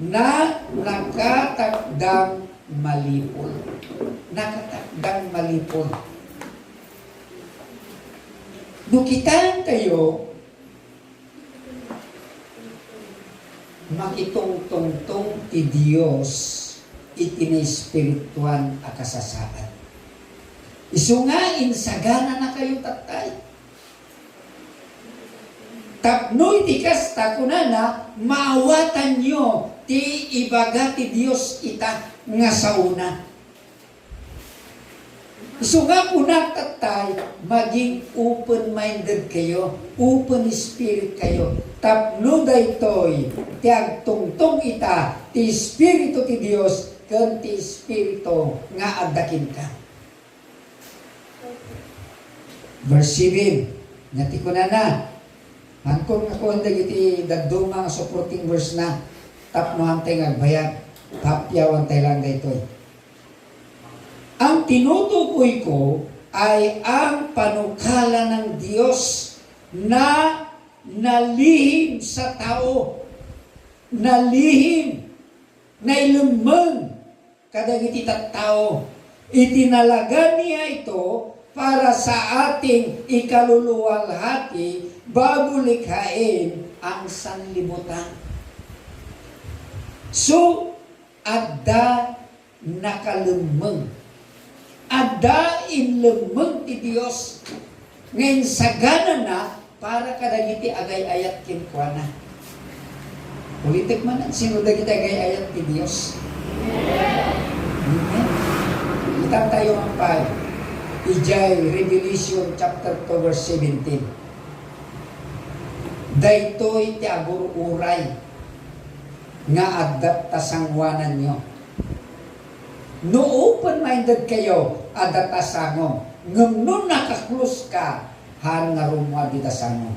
na nakatakdang malipol. Nakatakdang malipol. Nukitan tayo, makitungtungtong ti Diyos itinespirituan a kasasaan. Isu nga insagana na kayo tatay. Tapnoy ti kasta kunana maawatan nyo ti ibaga ti Diyos ita nga sauna. Isu nga kuna tatay maging open-minded kayo, open spirit kayo. Tapno daytoy ti agtungtong ita ti Espiritu ti Dios ken ti Espiritu nga addakin ka. Verse 7. Nati ko na. Hangkong ako ang dagiti daduma nga supporting verse na. Tapno hantay ngagbayag. Tapyawan tayo lang daytoy. Ang tinutukoy ko ay ang panukala ng Diyos na nalihim sa tao. Nalihim. Nailumang kadagiti tattao. Itinalaga niya ito para sa ating ikaluluwalhati bago likhain ang sanlibutan. So, adda nakalumang. Adda inlumang ti Diyos. Ngayon sagana na para kadagiti agay-ayat kinkwana. Politik man ang sino dagiti agay-ayat ti Diyos. Amen. Kita tayo ang pag. Ijay, Revelation chapter 2 verse 17. Daytoy ti agur-uray nga addat tasangwanan nyo. No open-minded kayo, addat tasango. Ngam no nakaklus ka, han nga rumwa di tasango.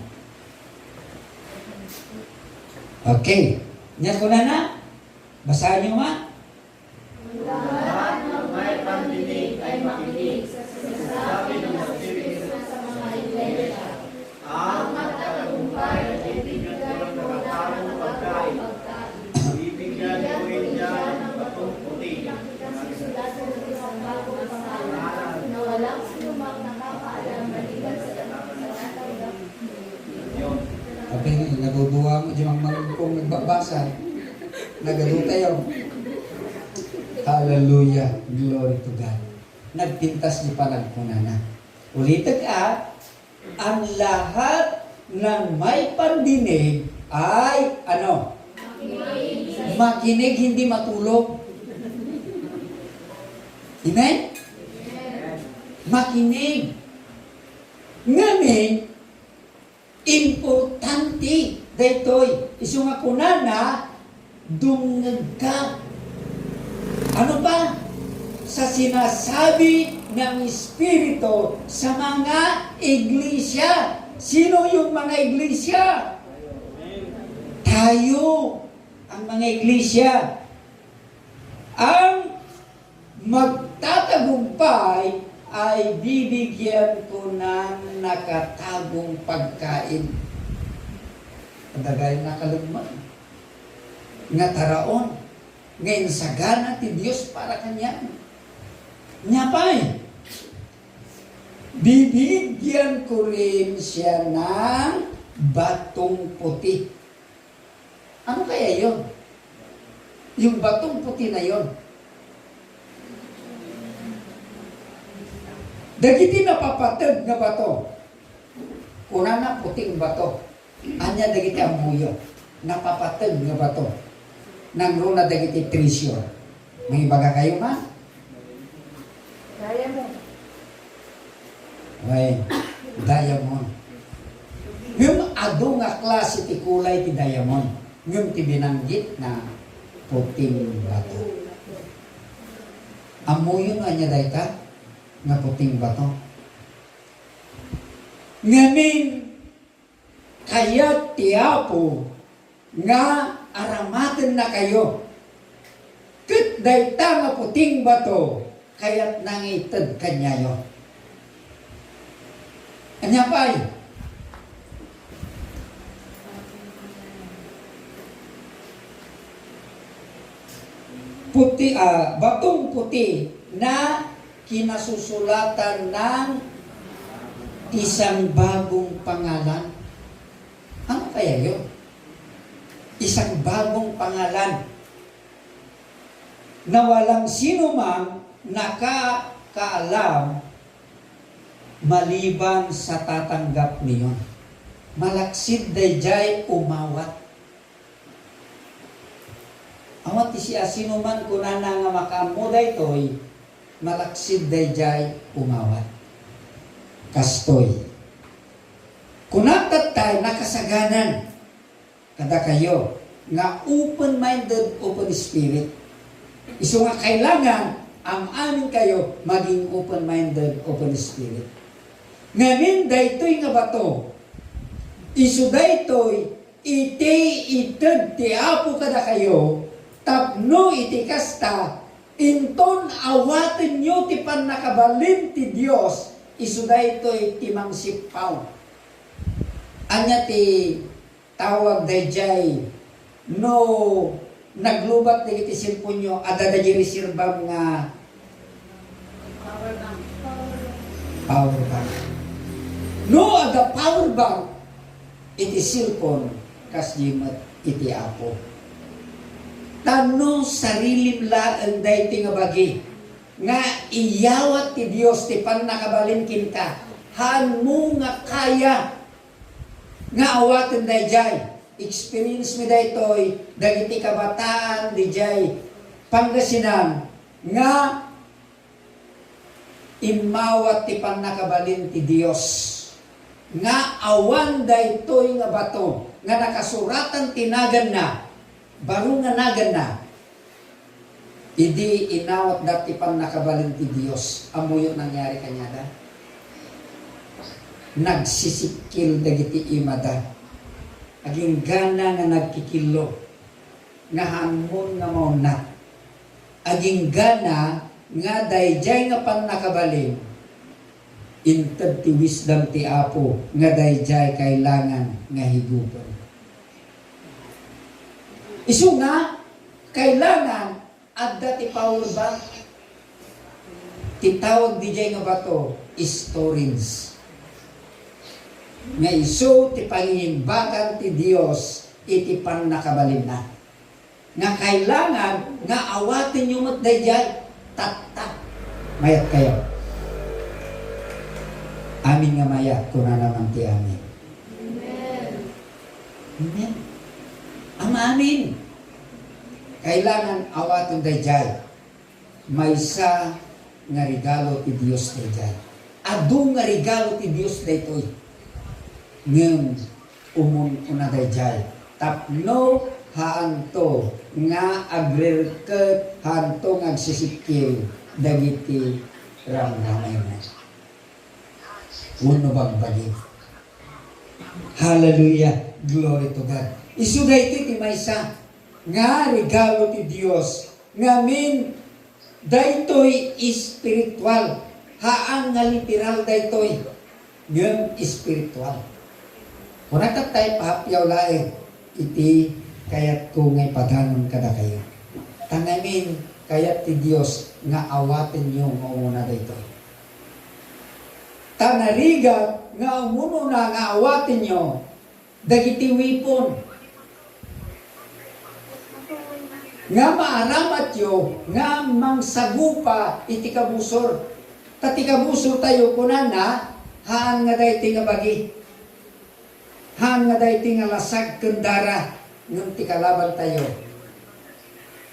Okay. Nyan ko na. Basahin nyo ma. Lahat ng may pandinig ay makinig sa sinasabi ng Espiritu sa mga iglesia. Ang matatagumpay ay bibigyan ko ng parang pagkain. Bibigyan ko rin yan ng batong puti. Nakisulasan ng isang bagong pangalan na walang sinumang nakakaalam maliban sa natanggap. Okay, naguduwa mo dyan kung nagbabasa. Nagado tayo. Hallelujah. Glory to God. Nagpintas ni panagkunana. Ulitin ka, ang lahat ng may pandinig ay ano? Makinig, hindi matulog. Amen? Makinig. Ngamin, importante daytoy. Isu nga kunana, dungag ka. Ano ba? Sa sinasabi ng Espiritu sa mga iglesia. Sino yung mga iglesia? Tayo, ang mga iglesia. Ang magtatagumpay ay bibigyan ko ng nakatagong pagkain. Kadagay nakalugman. Nga taraon. Ngayon sagana ti Diyos para kanya. Nyapay. Bibigyan ko rin siya ng batong puti. Ano kaya yon? Yung batong puti na yon. Dagiti napapatag na bato. Kuna na puting bato. Anya dagiti amuyo. Napapatag nga bato. Nang runa dagiti treasure. May baga kayo ma? Diamond. Ay, diamond. Yung ado nga klase ti kulay ti diamond. Yung ti binanggit na puting bato. Amuyo nga niya dayta nga puting bato. Ngamin kayat ti Apo nga aramaten na kayo. Ket dayta nga puting bato kayat nangited kanyayo. Anya pa'y? Puti, batong puti na kinasusulatan ng isang bagong pangalan. Ano kaya yun? Isang bagong pangalan na walang sino mang nakakaalam maliban sa tatanggap niyon. Malaksid dayjay umawat. Awat siya sino man kunana nga makamuday toy, malaksid dayjay umawat. Kastoy. Kunatat tayo nakasaganan kada kayo nga open-minded, open spirit. Iso nga kailangan ang amin kayo maging open-minded, open spirit. Ngamin daytoy nga bato. Isu daytoy iti ited ti Apo kada kayo tapno iti kasta inton awaten nyo ti pannakabalin ti Dios isu daytoy ti mangsipaw. Anya ti tawag dayjay no naglubat dagiti cellphone nyo adada di reservam nga power bank. No, aga power bank, iti cellphone, kas jimat iti Apo. Tano sarilim laan dayti nga bagi, nga iyawat ti Dios ti pannakabalinkin ka, haan mo nga kaya, nga awaten dayjay, experience mi daytoy, dagiti kabataan, dayjay, Pangasinan, nga imawat ti pannakabalin ti Dios. Nga awan daytoy nga bato nga nakasuratan tinagan na baro nga nagan na idi inawat dati pan nakabalin ti Dios amuyo nangyari kanyada nagsisikil dagiti imada aging gana nga nagkikilo nga hamon nga mauna aging gana nga dayjay nga pan nakabalin inted ti wisdom ti Apo nga dayjay kailangan nga higupan. Isu nga kailangan adda ti power bank. Titawag dijay nga bato storage. Nga isu ti pangimbagan ti Dios iti pannakabalin na. Nga kailangan nga awatin yung mat dayjay tatak mayat kayo. Amin nga maya, kuna naman ti amin. Amen. Amen. Ang amin. Kailangan awaton dayjay. Maysa nga regalo ti Dios dayjay. Adu nga regalo ti Dios daytoy. Ngem una dayjay. Tapno haanto nga agrirket hanto nga agsisikil dagiti ramramay na. Uno bagbagi. Hallelujah. Glory to God. Isugay ti maysa nga regalo ti Dios. Ngamin daytoy spiritual. Haan nga literal daytoy. Ngem spiritual. Kung tayo pahapyaw laeng iti kayat ko ngay padanon kada kayo. Tangamin kayat ti Dios nga awaten nyo mauna daytoy. Tanarigat nga umuno na nga awatin nyo dagiti wipon nga maaramat yo nga mangsagupa iti kabusor. Tati kabusor tayo kunana haan nga dayti nga bagi, haan nga dayti nga lasag kendara, nung ti kalaban tayo,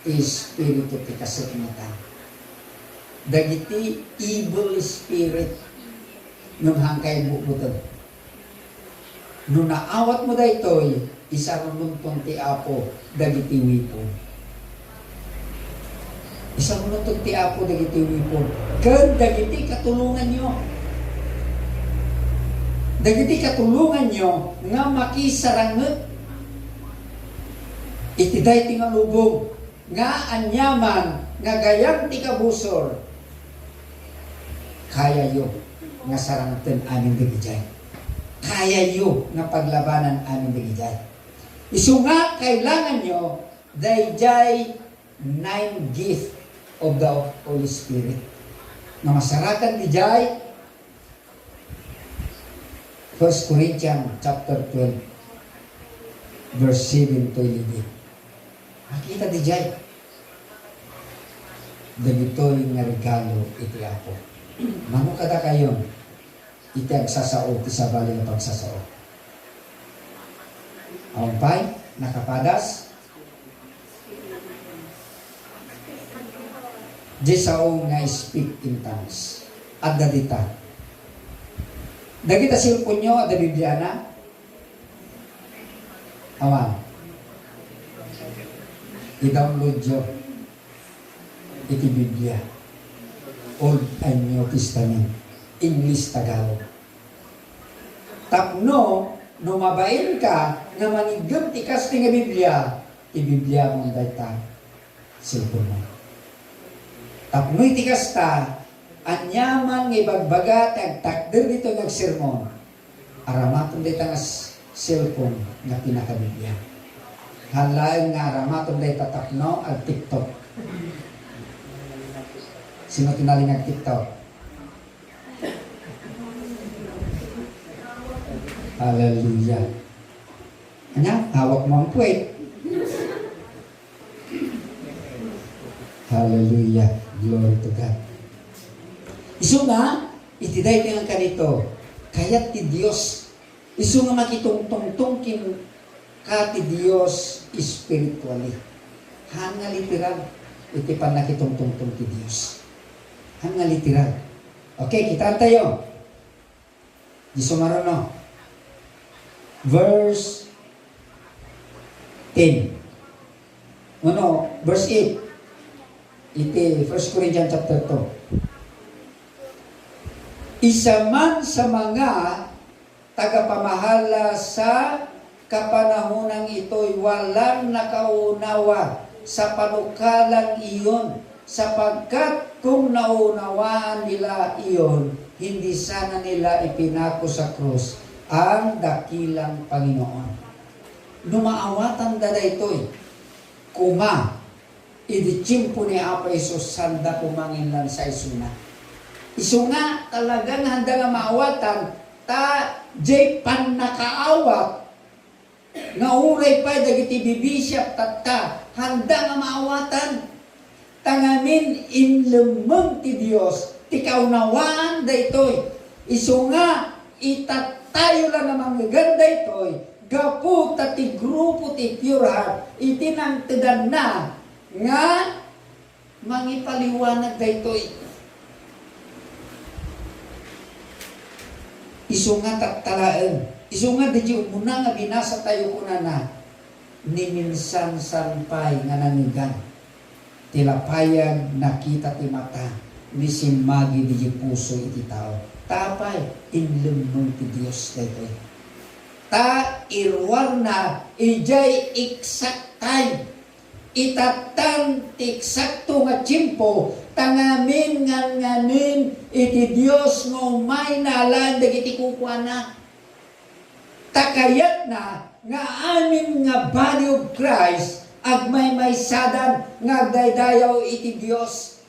espiritu ti kasukmatan. Dagiti evil spirit, nung hangkay bukbuton. Nung naawat mo daytoy, isa runtong ti Apo, dagiti wipon. Isa runtong ti Apo, dagiti wipon. Kan dagiti katulungan nyo. Dagiti katulungan nyo, nga makisaranget. Iti dayti nga lubog, nga anyaman, nga gayang ti kabusor. Kaya yo, nga sarangaten amin dagijay. Kaya yo nga paglabanan amin dagijay. Isu nga kailangan nyo dayjay 9 gift of the Holy Spirit. Nga masarakan dijay 1 Corinthians chapter 12 verse 7 to 11. Makita dijay. Dagitoy nga regalo iti Apo. Mano kada kayon, iti agsasao, ti sabali nga pagsasao. Ampay, nakapadas. Di sao nga speak in tongues. At dadita. Dagita silpon nyo, at Biblia na. Awan. I-download nyo. Iti Biblia. Old and New Testament. English, Tagalog. Tapno, numabain ka, nga manigam tikas ti nga Biblia, i-Biblia mong dayta, silpon mo. Tapno itikas ta, anyaman nga ibagbaga, tagtakder dito nagsermon, aramaton dayta nga silpon nga pinaka-Biblia. Halain nga aramaton dayta tapno at TikTok. Sino tinaling ang TikTok? Hallelujah. Anya, hawak mo ang puwet. Hallelujah. Glory to God. Isu nga, itiday tingang kanito, kayat ti Diyos. Isu nga makitungtungtong kin ka ti Diyos spiritually. Hanga literal, iti pan nakitungtungtong ti Diyos. Hanga literal. Okay, kita tayo. Di sumarono. Verse 10. Ano? Verse 8. Iti 1 Corinthians chapter 2. Isa man sa mga tagapamahala sa kapanahonang ito'y walang nakaunawa sa panukalang iyon, sapagkat kung naunawaan nila iyon, hindi sana nila ipinako sa krus ang dakilang Panginoon. Numaawatan dada ito'y kuma iditsimpo ni Apa Isus sanda pumanginlan sa isuna. Isu nga talagang handa nga maawatan ta jay pan nakaawat nga uray pa dagiti bibisyap tatta handa nga maawatan tangamin inlemeng ti Dios ti kaunawaan daytoy. Isu nga itatayo lang nga manggaganda itoy gapu ti grupo ti Pure Heart itinangtedan na nga mangipaliwanag daytoy. Isu nga tattalaan. Isu nga di muna nga binasa tayo kuna na ni minsan sanpay nga nanigan. Tilapayag nakita ti mata ni simagi di puso iti tao. Tapay inlemong ti Dios daytoy. Ta irwar na ijay exact time. Itatang tiksakto nga tiyempo tangamin nganin iti Dios nga umay na alam dagiti kukwana. Takayat na nga amin nga body of Christ agmay sadan nga agdaydayaw iti Dios.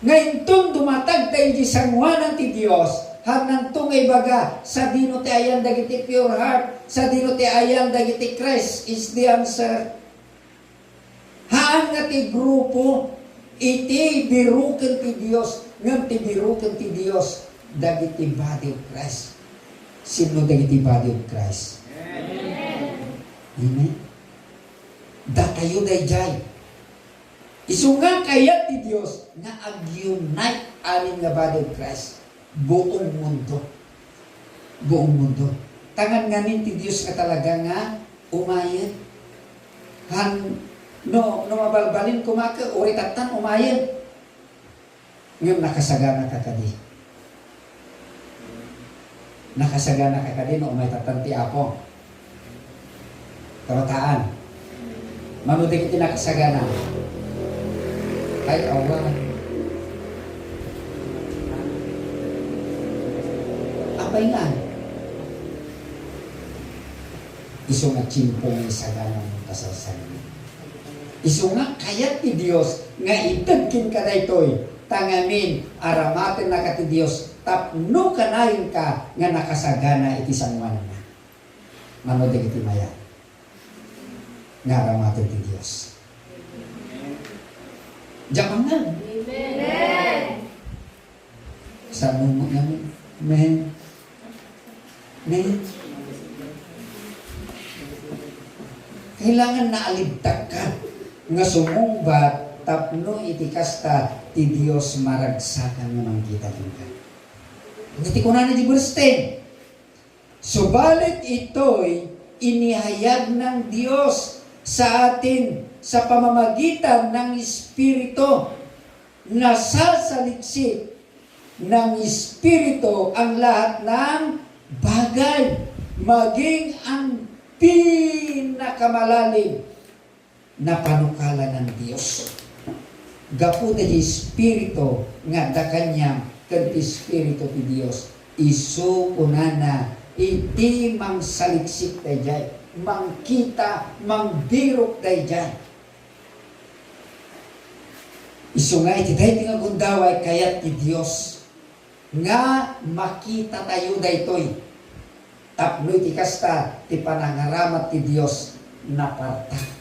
Ngayon tong dumatag tayo di sangwanan ti Dios hanang tong ibaga sa dino ti ayan dagiti Pure Heart, sa dino ti ayan dagiti Christ is the answer. Haan nga ti grupo iti biruken ti Dios ngem ti biruken ti Dios dagiti body of Christ. Sino dagiti body of Christ? Amen. Datayo dayjay. Isu nga kayat ti Dios nga ag-unite amin nga body of Christ. Buong mundo. Buong mundo. Tangan nganin ti Dios nga talaga nga umayan. No mabalbalin kumaka, uri tatan umayan. Ngayon nakasagana ka kadi. Nakasagana ka kadi no umay tatan ti Apo. Kabataan. Manuti kiti nakasagana. Ay Allah. Apay nga. Iso nga chimpong isagana ng kasalsan. Isu nga kayat ti Dios nga itagkin ka daytoy tangamin aramaten na ka ti Dios tapno kanayon ka nga nakasagana iti sanwan na. Mano iti maya. Nga aramaten ti Dios. Diyan nga. Amen. Sa mo namin. Amen. Amen. Kailangan na alibtag ka nga sumumbat tapno iti kasta ti Dios maragsakan nga mangkita ka. Ngiti ko na di verse 10. Subalit ito'y inihayag ng Dios sa atin sa pamamagitan ng Espiritu na sasaliksik ng Espiritu ang lahat ng bagay maging ang pinakamalalim na panukala ng Diyos. Gapu na di Espiritu nga da kanyang kan Espiritu ti Diyos isu kunana iti mangsaliksik dayjay mangkita mangbirok dayjay isu nga iti dayti nga gundaway kayat ti Diyos nga makita tayo daytoy tapno iti kasta ti panangaramat ti Diyos na parta.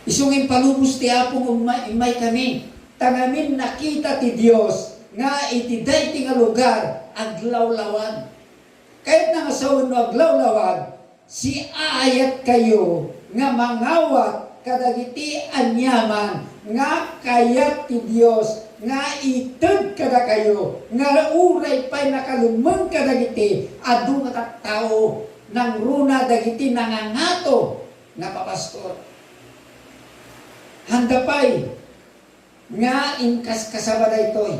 Isungin palubos ti Apong imay kami. Tangamin nakita ti Diyos nga iti dayti nga lugar aglawlawan. Kahit na nga sa uno aglawlawan, si ayat kayo nga mangawat kadagiti anyaman nga kayat ti Diyos nga ited kada kayo nga uray pa'y nakalumang kadagiti adu nga tao nang runa dagiti nangangato nga papastor. Handa pa'y nga inkas kasabada ito'y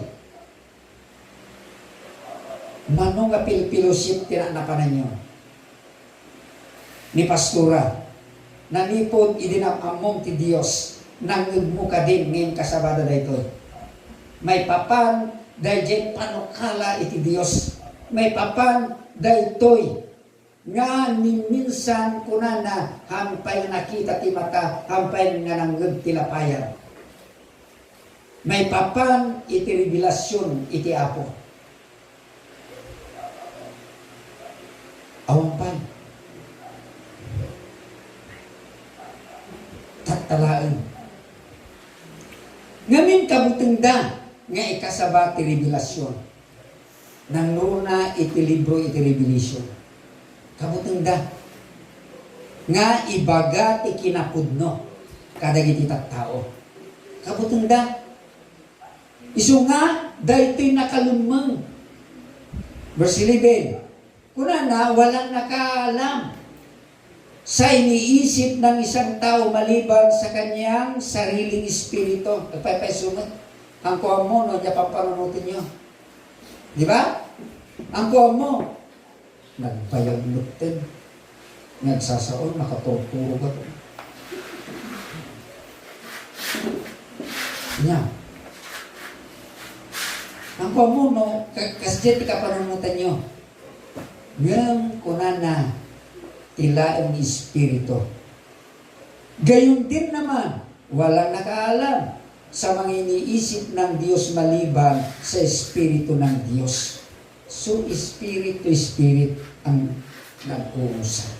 manong nga pilipilosip tinanapanan nyo ni pastora nanipod idinamamong ti Diyos nangigmo ka din ngayon kasabada da ito'y may papan dahil panukala iti Diyos may papan dahil ito'y nga minsan kunana hampay nakita ti mata hampay nga nanggag tilapayan may papan iti revelasyon iti Apo awampan tattalaan ngamin kabuteng da nga ikasaba ti revelasyon nang luna iti libro iti revelation kabuteng da nga ibaga ti kinapudno kadagiti tattao kabuteng da isu nga daytoy nakalumeng verse 11 kunana walang nakaalam sa iniisip ng isang tao maliban sa kanyang sariling espiritu. Nagpapaisunod. Ang kuha mo, no, niya pampanunutin nyo. Di ba? Ang kuha mo, nagbayaglutin. Nagsasaon, nakatuturo ka. Niya. Ang kuha mo, no, kasdyan ka panunutin nyo. Ngayon, kunana, tila ang espiritu. Gayon din naman, walang nakaalam sa mga iniisip ng Diyos maliban sa espiritu ng Diyos. So, espiritu ang nag-uusap.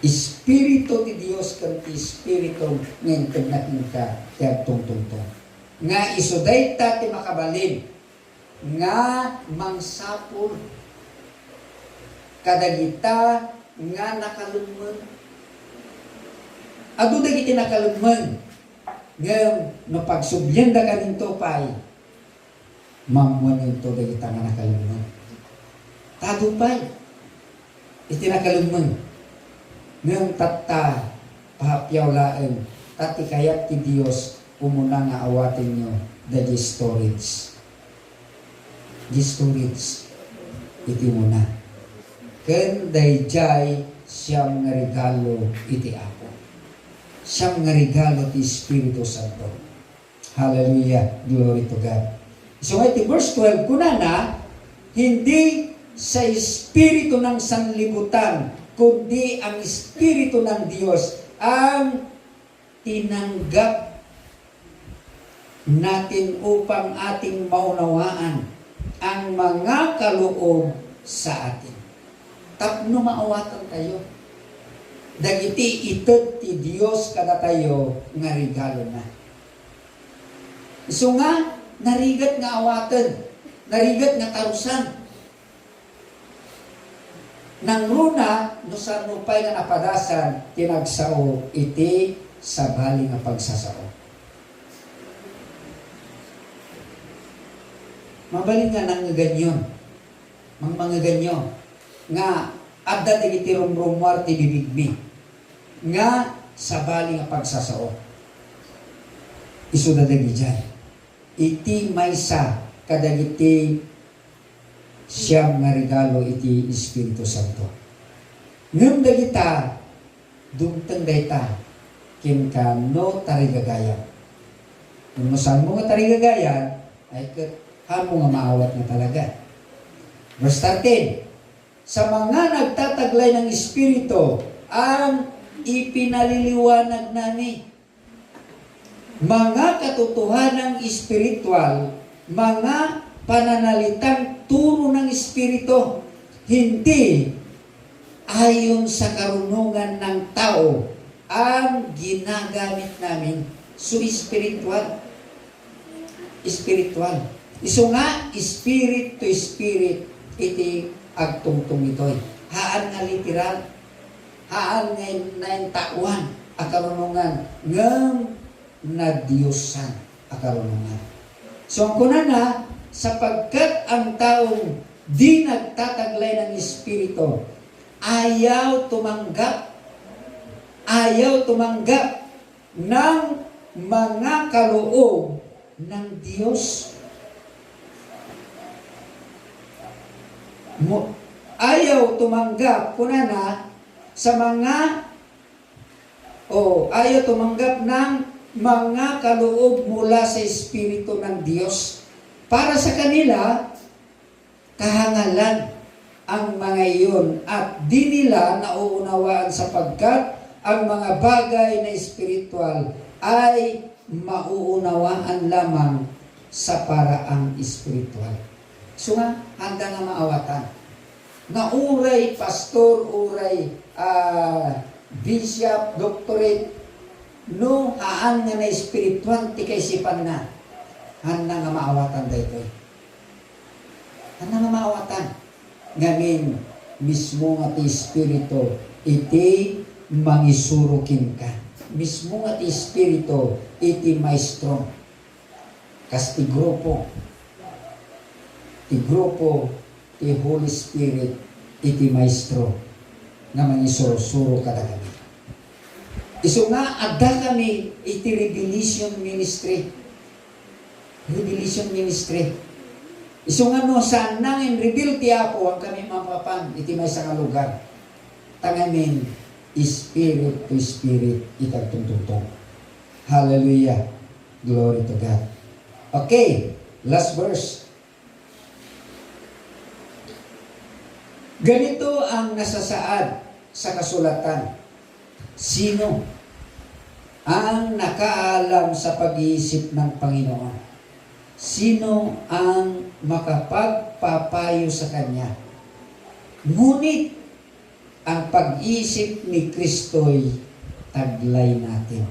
Espiritu ti Diyos kanti espiritu ngayon natin ka tiyag tungtungtong. Nga isuday ta ti makabalin nga mangsapul kadagita nga nakalumon. Adu dagiti nakalumon ngem no pagsubyenda kanin topay mamuan ito dagita nga nakalumon. Tadupay iti nakalumon ngem tatta pahapyaw laeng tati kayat ti Dios umuna nga awatin nyo dagi storage. Di storage iti muna. Ken dayjay siyam nga regalo iti Apo. Siyam nga regalo ti Espiritu Santo. Hallelujah. Glory to God. So iti verse 12 kunana hindi sa Espiritu ng sanlibutan kundi ang Espiritu ng Diyos ang tinanggap natin upang ating maunawaan ang mga kaloob sa atin. Tapno maawatan tayo. Dagiti ited ti Dios kada tayo nga regalo na. So nga, narigat nga awatan, narigat nga tarusan. Nang runa, no sanupay nga napadasan, tinagsao iti sa bali nga pagsasao. Mabalin nga nang ganyon. Mga ganyo. Nga, adda iti rumrumwar ti bibigmi. Nga, sa bali nga pagsasao. Isu na dyan. Iti maysa kadagiti siyam nga regalo iti Espiritu Santo. Ngem dagita, dumteng dayta, kim ka no tarigagayan. Kung saan mo nga tarigagayan, ay hamo nga maawat nga talaga. Verse 13, sa mga nagtataglay ng Espiritu, ang ipinaliliwanag nani. Mga katotohanang espiritual, mga pananalitang turo ng Espiritu, hindi ayon sa karunungan ng tao ang ginagamit namin. So, spiritual. Spiritual. Iso nga, spirit to spirit, iti agtungtong ito'y. Haan nga literal. Haan nga naintawan akarunungan. Ngam na Diyosan akarunungan. So, ang kunana, sapagkat ang taong di nagtataglay ng Espiritu, ayaw tumanggap ng mga kaloob ng Diyos. Ayaw tumanggap kunana sa mga ayaw tumanggap ng mga kaloob mula sa Espiritu ng Diyos. Para sa kanila, kahangalan ang mga iyon at di nila nauunawaan sapagkat ang mga bagay na espiritual ay mauunawaan lamang sa paraang espiritual. So nga, handa nga maawatan. Na uray pastor, uray bishop, doctorate, no haan nga na espiritual, ti kaisipan na. Handa nga maawatan dito. Handa nga maawatan. Ngamin, mismo nga ti espiritu, iti mangisurukin ka. Mismo nga ti espiritu, iti maestro. Kas ti grupo, ti Holy Spirit, iti maestro, nga mangisuro-suro kada kami. Iso nga, adda kami, iti revelation ministry. Revelation ministry. Iso nga no, saan nang in-reveal ti Apo ang kami mapapan, iti may sa lugar. Tangamin, spirit to spirit, itagtungtungtong. Hallelujah. Glory to God. Okay, last verse. Ganito ang nasasaad sa kasulatan. Sino ang nakaalam sa pag-iisip ng Panginoon? Sino ang makapagpapayo sa Kanya? Ngunit ang pag-iisip ni Kristo'y taglay natin.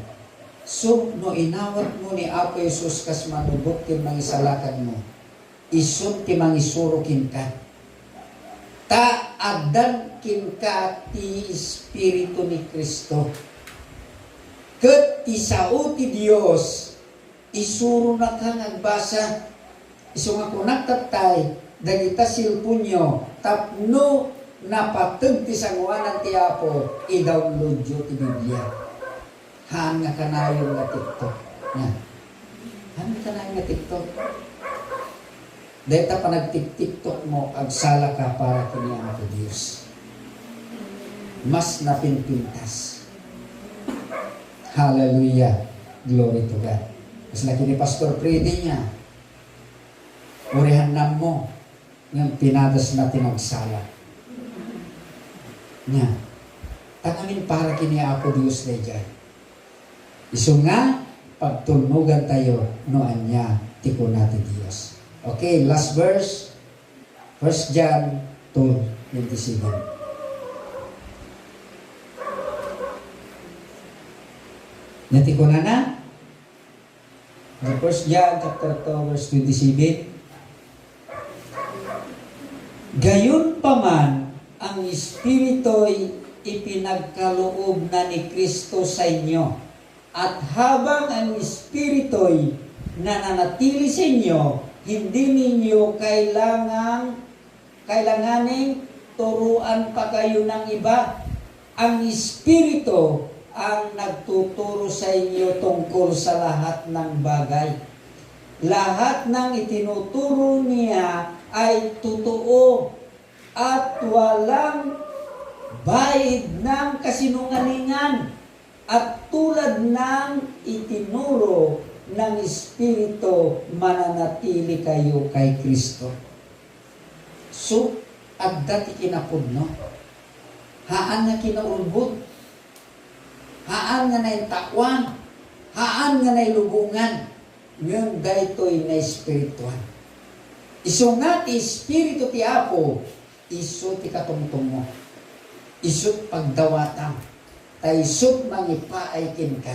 So, no inawat mo ni Apo Jesus kas manubok kin mga isalakan mo, isut ti mangisurukin ka. Ta addan kin ka ti Espiritu ni Kristo. Ket ti sao ti Dios isuro na kang agbasa. Isu nga kunak tatay dagita silpunyo tapno napateg ti sanguanan ti Apo i-download yo ti Biblia. Haan nga kanayon nga TikTok. Yan. Haan nga kanayon nga TikTok. Dahil ta pa nag-tiktok mo, agsala ka para kini ang Apo Diyos. Mas napinpintas. Hallelujah. Glory to God. Mas laki ni Pastor Freddy niya. Urihan na mo yung pinadas natin agsala. Niya. Tangamin para kini Apo Diyos na dyan. Iso nga, pagtulnugan tayo, noan niya, tiko natin Diyos. Okay, last verse. 1 John 2:27. Nati ko na? The 1 John chapter 2 verse 27. Gayon pa man, ang Espirito'y ipinagkaloob na ni Kristo sa inyo. At habang ang Espirito'y nananatili sa inyo, hindi ninyo kailanganing turuan pa kayo ng iba. Ang Espiritu ang nagtuturo sa inyo tungkol sa lahat ng bagay. Lahat ng itinuturo niya ay totoo at walang bahid ng kasinungalingan. At tulad ng itinuro ng Espiritu, mananatili kayo kay Kristo. So, agda ti kinapudno. Haan nga kinaulbod. Haan nga naintakwan. Haan nga nailubungan. Ngayon daytoy na espirituan. Iso nga ti Espiritu ti Apo, iso ti katungtong mo. Iso pagdawatang. Ta isot mangipaay kin ka.